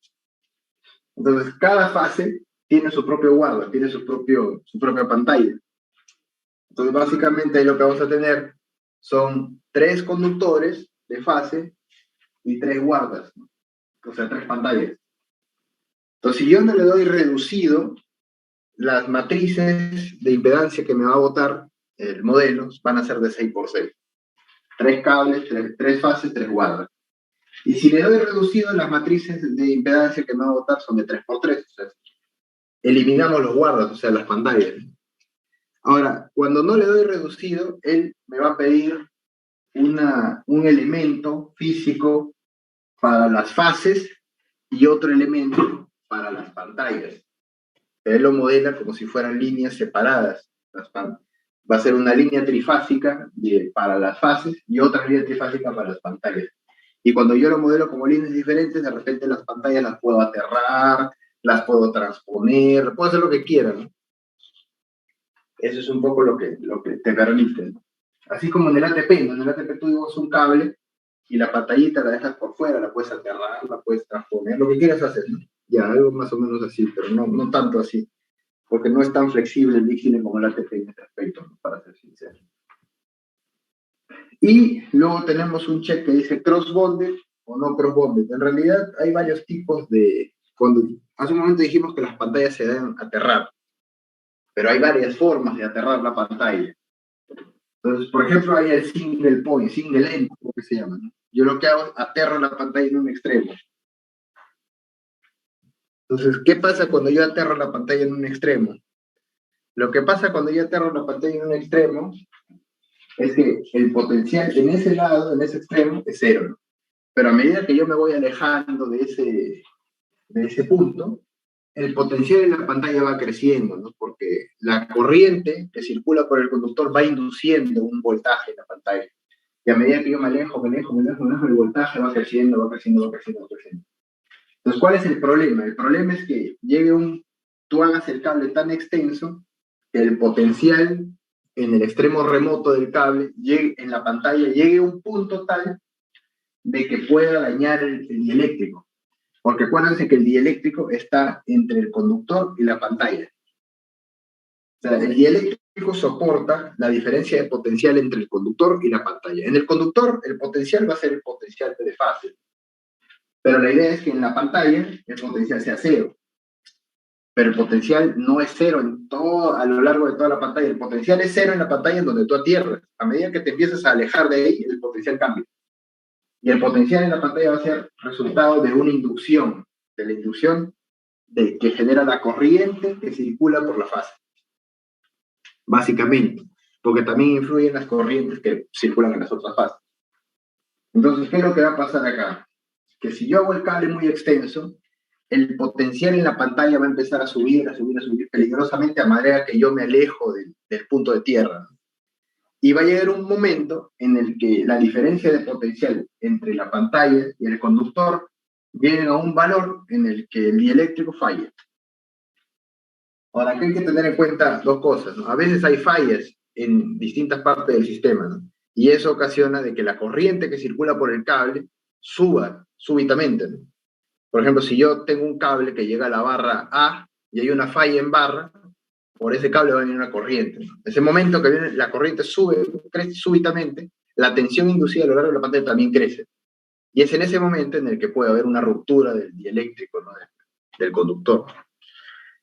Entonces, cada fase tiene su propio guarda, tiene su propia pantalla. Entonces, básicamente, lo que vamos a tener son 3 conductores de fase y 3 guardas, ¿no? O sea, 3 pantallas. Entonces, si yo no le doy reducido, las matrices de impedancia que me va a botar el modelo van a ser de 6 por 6. 3 cables, 3 fases, 3 guardas. Y si le doy reducido, las matrices de impedancia que me va a botar son de 3 por 3. O sea, eliminamos los guardas, o sea, las pantallas. Ahora, cuando no le doy reducido, él me va a pedir un elemento físico para las fases y otro elemento para las pantallas. Él lo modela como si fueran líneas separadas. Va a ser una línea trifásica para las fases y otra línea trifásica para las pantallas. Y cuando yo lo modelo como líneas diferentes, de repente las pantallas las puedo aterrar, las puedo transponer, puedo hacer lo que quiera, ¿no? Eso es un poco lo que te permite, ¿no? Así como en el ATP, ¿no? En el ATP tú dibujas un cable y la pantallita la dejas por fuera, la puedes aterrar, la puedes transponer, lo que quieras hacer, ¿no? Ya, algo más o menos así, pero no tanto así, porque no es tan flexible el Dixieland como el ATP en este aspecto, ¿no? Para ser sincero. Y luego tenemos un check que dice cross-bonded o no cross-bonded. En realidad hay varios tipos de... Hace un momento dijimos que las pantallas se deben aterrar, pero hay varias formas de aterrar la pantalla. Entonces, por ejemplo, hay el single point, single end, como que se llama, ¿no? Yo lo que hago es aterro la pantalla en un extremo. Entonces, ¿qué pasa cuando yo aterro la pantalla en un extremo? Lo que pasa cuando yo aterro la pantalla en un extremo es que el potencial en ese lado, en ese extremo, es cero, ¿no? Pero a medida que yo me voy alejando de ese punto, el potencial en la pantalla va creciendo, ¿no? Porque la corriente que circula por el conductor va induciendo un voltaje en la pantalla. Y a medida que yo me alejo, el voltaje va creciendo. Entonces, ¿cuál es el problema? El problema es que tú hagas el cable tan extenso que el potencial en el extremo remoto del cable, en la pantalla, llegue a un punto tal de que pueda dañar el dieléctrico. Porque acuérdense que el dieléctrico está entre el conductor y la pantalla. O sea, el dieléctrico soporta la diferencia de potencial entre el conductor y la pantalla. En el conductor, el potencial va a ser el potencial de fase. Pero la idea es que en la pantalla el potencial sea cero. Pero el potencial no es cero a lo largo de toda la pantalla. El potencial es cero en la pantalla en donde tú atierras. A medida que te empiezas a alejar de ahí, el potencial cambia. Y el potencial en la pantalla va a ser resultado de una inducción, de la inducción que genera la corriente que circula por la fase. Básicamente, porque también influyen las corrientes que circulan en las otras fases. Entonces, ¿qué es lo que va a pasar acá? Que si yo hago el cable muy extenso, el potencial en la pantalla va a empezar a subir peligrosamente a manera que yo me alejo del punto de tierra. Y va a llegar un momento en el que la diferencia de potencial entre la pantalla y el conductor viene a un valor en el que el dieléctrico falla. Ahora, aquí hay que tener en cuenta dos cosas, ¿no? A veces hay fallas en distintas partes del sistema, ¿no? Y eso ocasiona de que la corriente que circula por el cable suba súbitamente, ¿no? Por ejemplo, si yo tengo un cable que llega a la barra A y hay una falla en barra, por ese cable va a venir una corriente, ¿no? En ese momento que viene la corriente crece súbitamente, la tensión inducida a lo largo de la pantalla también crece. Y es en ese momento en el que puede haber una ruptura del dieléctrico, ¿no? Del conductor.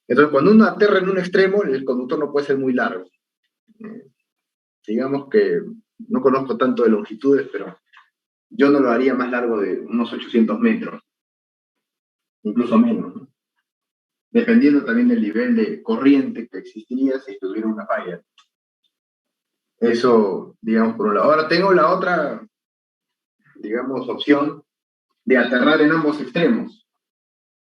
Entonces, cuando uno aterra en un extremo, el conductor no puede ser muy largo. Digamos que no conozco tanto de longitudes, pero yo no lo haría más largo de unos 800 metros, incluso menos, ¿no? Dependiendo también del nivel de corriente que existiría si tuviera una falla. Eso, digamos, por un lado. Ahora tengo la otra, digamos, opción de aterrar en ambos extremos.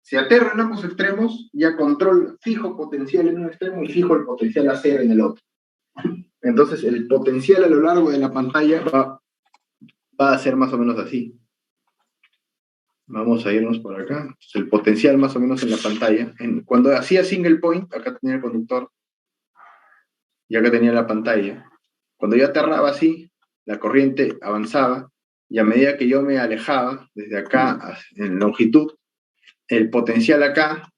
Si aterro en ambos extremos, ya controlo, fijo potencial en un extremo y fijo el potencial a cero en el otro. Entonces, el potencial a lo largo de la pantalla va a ser más o menos así. Vamos a irnos por acá. Entonces, el potencial más o menos en la pantalla. Cuando hacía single point, acá tenía el conductor y acá tenía la pantalla. Cuando yo aterraba así, la corriente avanzaba y a medida que yo me alejaba desde acá en longitud, el potencial acá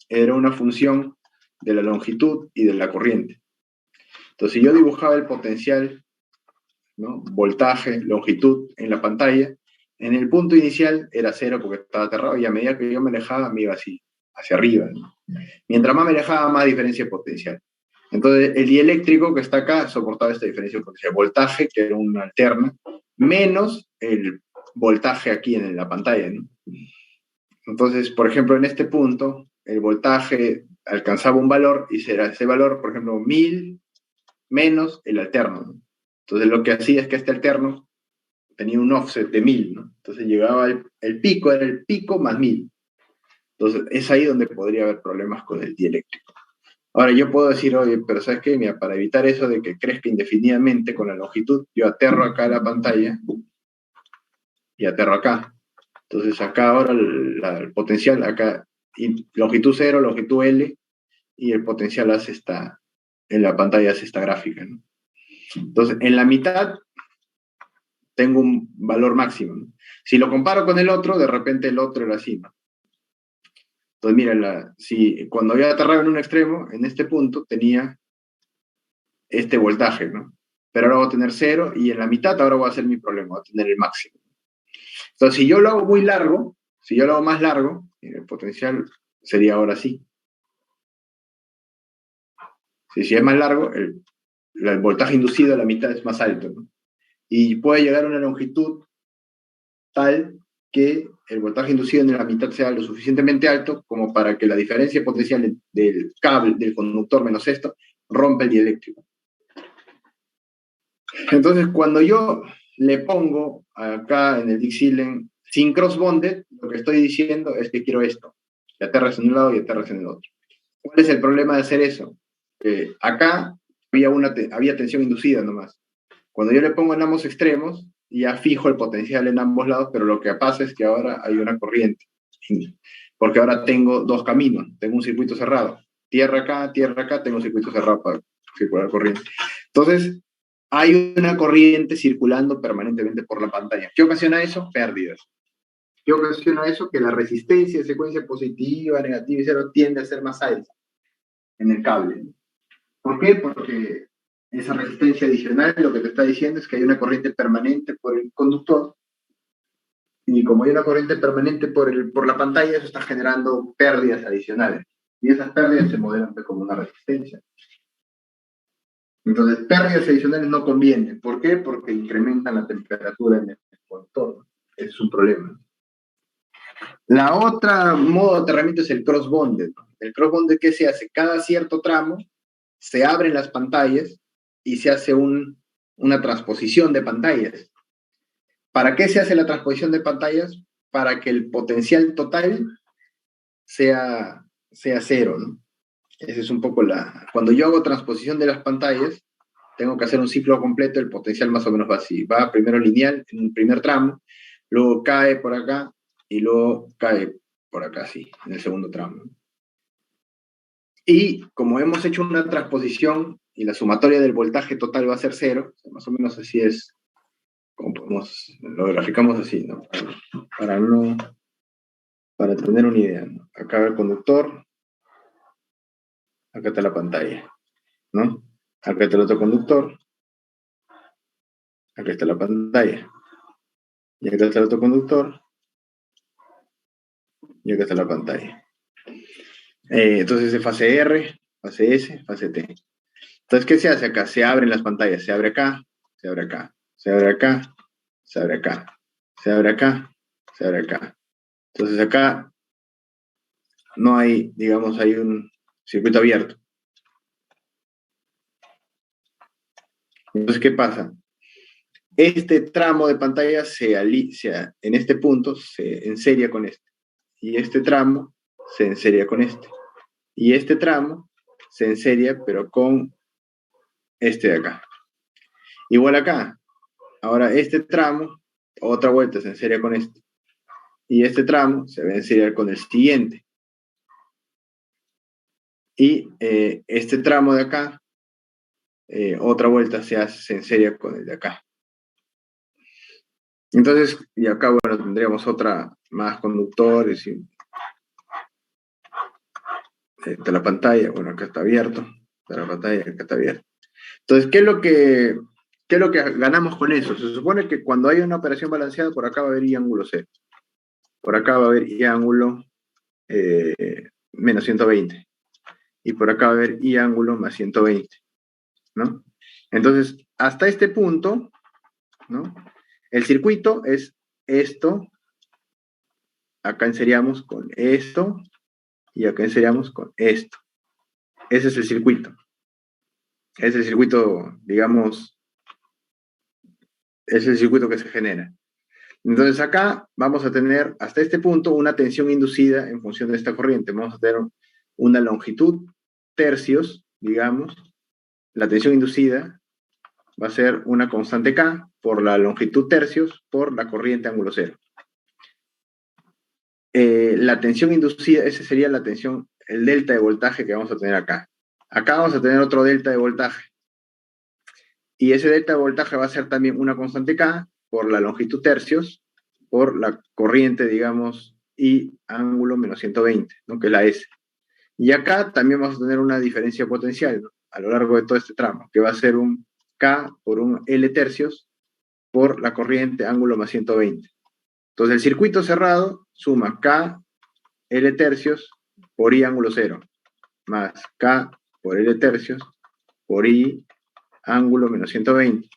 era una función de la longitud y de la corriente. Entonces, si yo dibujaba el potencial, ¿no? Voltaje, longitud en la pantalla, en el punto inicial era cero porque estaba aterrado y a medida que yo me alejaba me iba así, hacia arriba, ¿no? Mientras más me alejaba, más diferencia de potencial. Entonces, el dieléctrico que está acá soportaba esta diferencia de potencial. Voltaje, que era una alterna, menos el voltaje aquí en la pantalla, ¿no? Entonces, por ejemplo, en este punto, el voltaje alcanzaba un valor y será ese valor, por ejemplo, 1000 menos el alterno, ¿no? Entonces, lo que hacía es que este alterno tenía un offset de 1000, ¿no? Entonces, llegaba el pico, era el pico más 1000. Entonces, es ahí donde podría haber problemas con el dieléctrico. Ahora, yo puedo decir, oye, pero ¿sabes qué? Mira, para evitar eso de que crezca indefinidamente con la longitud, yo aterro acá la pantalla y aterro acá. Entonces, acá ahora el potencial, acá, longitud 0, longitud L, y el potencial en la pantalla hace esta gráfica, ¿no? Entonces, en la mitad tengo un valor máximo, ¿no? Si lo comparo con el otro, de repente el otro era así, ¿no? Entonces, mira, cuando yo aterraba en un extremo, en este punto tenía este voltaje, ¿no? Pero ahora voy a tener 0 y en la mitad ahora voy a hacer mi problema, voy a tener el máximo. Entonces, si yo lo hago muy largo, si yo lo hago más largo, el potencial sería ahora sí. Si es más largo, el voltaje inducido a la mitad es más alto, ¿no? Y puede llegar a una longitud tal que el voltaje inducido en la mitad sea lo suficientemente alto como para que la diferencia potencial del cable, del conductor menos esto, rompa el dieléctrico. Entonces, cuando yo le pongo acá en el Dixilen sin cross-bonded, lo que estoy diciendo es que quiero esto. Que aterras en un lado y aterras en el otro. ¿Cuál es el problema de hacer eso? Acá había tensión inducida nomás. Cuando yo le pongo en ambos extremos, ya fijo el potencial en ambos lados, pero lo que pasa es que ahora hay una corriente. Porque ahora tengo dos caminos, tengo un circuito cerrado. Tierra acá, tengo un circuito cerrado para circular corriente. Entonces, hay una corriente circulando permanentemente por la pantalla. ¿Qué ocasiona eso? Pérdidas. ¿Qué ocasiona eso? Que la resistencia de secuencia positiva, negativa y cero tiende a ser más alta en el cable. ¿Por qué? Porque esa resistencia adicional lo que te está diciendo es que hay una corriente permanente por el conductor y como hay una corriente permanente por la pantalla, eso está generando pérdidas adicionales y esas pérdidas se modelan como una resistencia. Entonces, pérdidas adicionales no convienen. ¿Por qué? Porque incrementan la temperatura en el conductor. Ese es un problema. La otra modo de aterramiento es el cross-bonded. El cross-bonded, ¿qué se hace? Cada cierto tramo se abren las pantallas y se hace una transposición de pantallas. ¿Para qué se hace la transposición de pantallas? Para que el potencial total sea cero, ¿no? Ese es un poco Cuando yo hago transposición de las pantallas, tengo que hacer un ciclo completo, el potencial más o menos va así. Va primero lineal en un primer tramo, luego cae por acá y luego cae por acá, sí, en el segundo tramo. Y como hemos hecho una transposición y la sumatoria del voltaje total va a ser cero, más o menos así es como lo graficamos así, ¿no? Para tener una idea, ¿no? Acá va el conductor, acá está la pantalla, ¿no? Acá está el otro conductor, Acá está la pantalla. Y acá está el otro conductor. Y acá está la pantalla. Entonces, de fase R, fase S, fase T. Entonces, ¿qué se hace acá? Se abren las pantallas. Se abre acá, se abre acá, se abre acá, se abre acá, se abre acá, se abre acá. Entonces, acá no hay, digamos, hay un circuito abierto. Entonces, ¿qué pasa? Este tramo de pantalla en este punto se enseria con este. Y este tramo se enseria con este. Y este tramo se enseria, pero con este de acá. Igual acá. Ahora este tramo, otra vuelta se enseria con este. Y este tramo se va a enseriar con el siguiente. Y este tramo de acá, otra vuelta se enseria con el de acá. Entonces, y acá, bueno, tendríamos más conductores y de la pantalla. Bueno, acá está abierto. De la pantalla, acá está abierto. Entonces, ¿qué es lo que ganamos con eso? Se supone que cuando hay una operación balanceada, por acá va a haber I ángulo cero. Por acá va a haber I ángulo menos 120. Y por acá va a haber I ángulo más 120. ¿No? Entonces, hasta este punto, ¿no? El circuito es esto. Acá enseriamos con esto. Y acá enseriamos con esto. Ese es el circuito. Es el circuito, digamos, es el circuito que se genera. Entonces acá vamos a tener hasta este punto una tensión inducida en función de esta corriente. Vamos a tener una longitud tercios, digamos. La tensión inducida va a ser una constante K por la longitud tercios por la corriente ángulo cero. La tensión inducida, esa sería la tensión, el delta de voltaje que vamos a tener acá. Acá vamos a tener otro delta de voltaje. Y ese delta de voltaje va a ser también una constante K por la longitud tercios, por la corriente, digamos, I ángulo menos 120, ¿no? Que es la S. Y acá también vamos a tener una diferencia potencial, ¿no? A lo largo de todo este tramo, que va a ser un K por un L tercios por la corriente ángulo más 120. Entonces el circuito cerrado suma K L tercios por I ángulo cero, más K por L tercios por I ángulo menos 120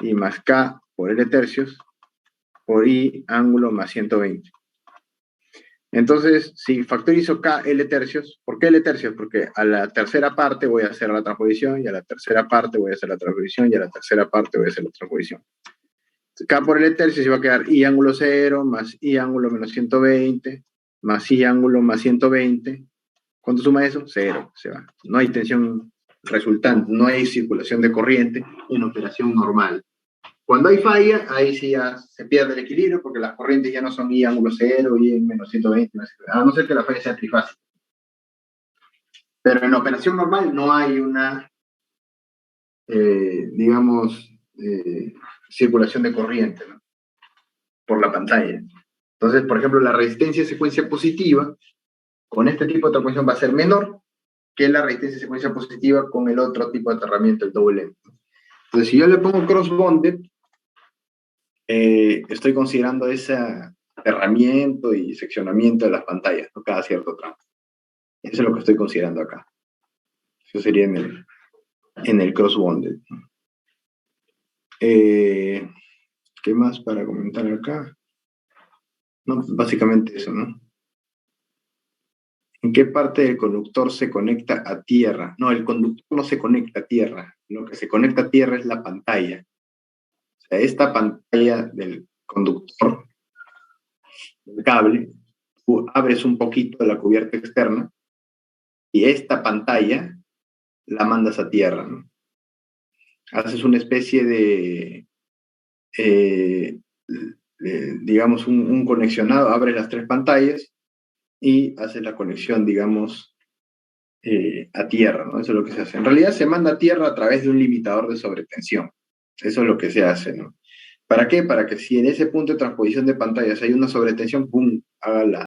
y más K por L tercios por I ángulo más 120. Entonces, si factorizo K L tercios, ¿por qué L tercios? Porque a la tercera parte voy a hacer la transposición y a la tercera parte voy a hacer la transposición y a la tercera parte voy a hacer la transposición. K por L tercios se va a quedar I ángulo 0 más I ángulo menos 120 más I ángulo más 120. ¿Cuánto suma eso? 0, se va. No hay tensión resultante, no hay circulación de corriente en operación normal. Cuando hay falla, ahí sí ya se pierde el equilibrio porque las corrientes ya no son I ángulo 0, I en menos 120, a no ser que la falla sea trifásica. Pero en operación normal no hay una, digamos, circulación de corriente, ¿no? Por la pantalla. Entonces, por ejemplo, la resistencia de secuencia positiva con este tipo de transposición va a ser menor que la resistencia de secuencia positiva con el otro tipo de aterramiento, el double M. Entonces, si yo le pongo cross-bonded, estoy considerando ese aterramiento y seccionamiento de las pantallas, ¿no? Cada cierto tramo. Eso es lo que estoy considerando acá. Eso sería en el cross-bonded. ¿Qué más para comentar acá? No, básicamente eso, ¿no? ¿En qué parte del conductor se conecta a tierra? No, el conductor no se conecta a tierra. Lo que se conecta a tierra es la pantalla. O sea, esta pantalla del conductor, del cable, tú abres un poquito de la cubierta externa y esta pantalla la mandas a tierra, ¿no? Haces una especie digamos, un conexionado, abres las tres pantallas y haces la conexión, digamos, a tierra, ¿no? Eso es lo que se hace. En realidad se manda a tierra a través de un limitador de sobretensión. Eso es lo que se hace, ¿no? ¿Para qué? Para que si en ese punto de transposición de pantallas hay una sobretensión, ¡pum!, haga la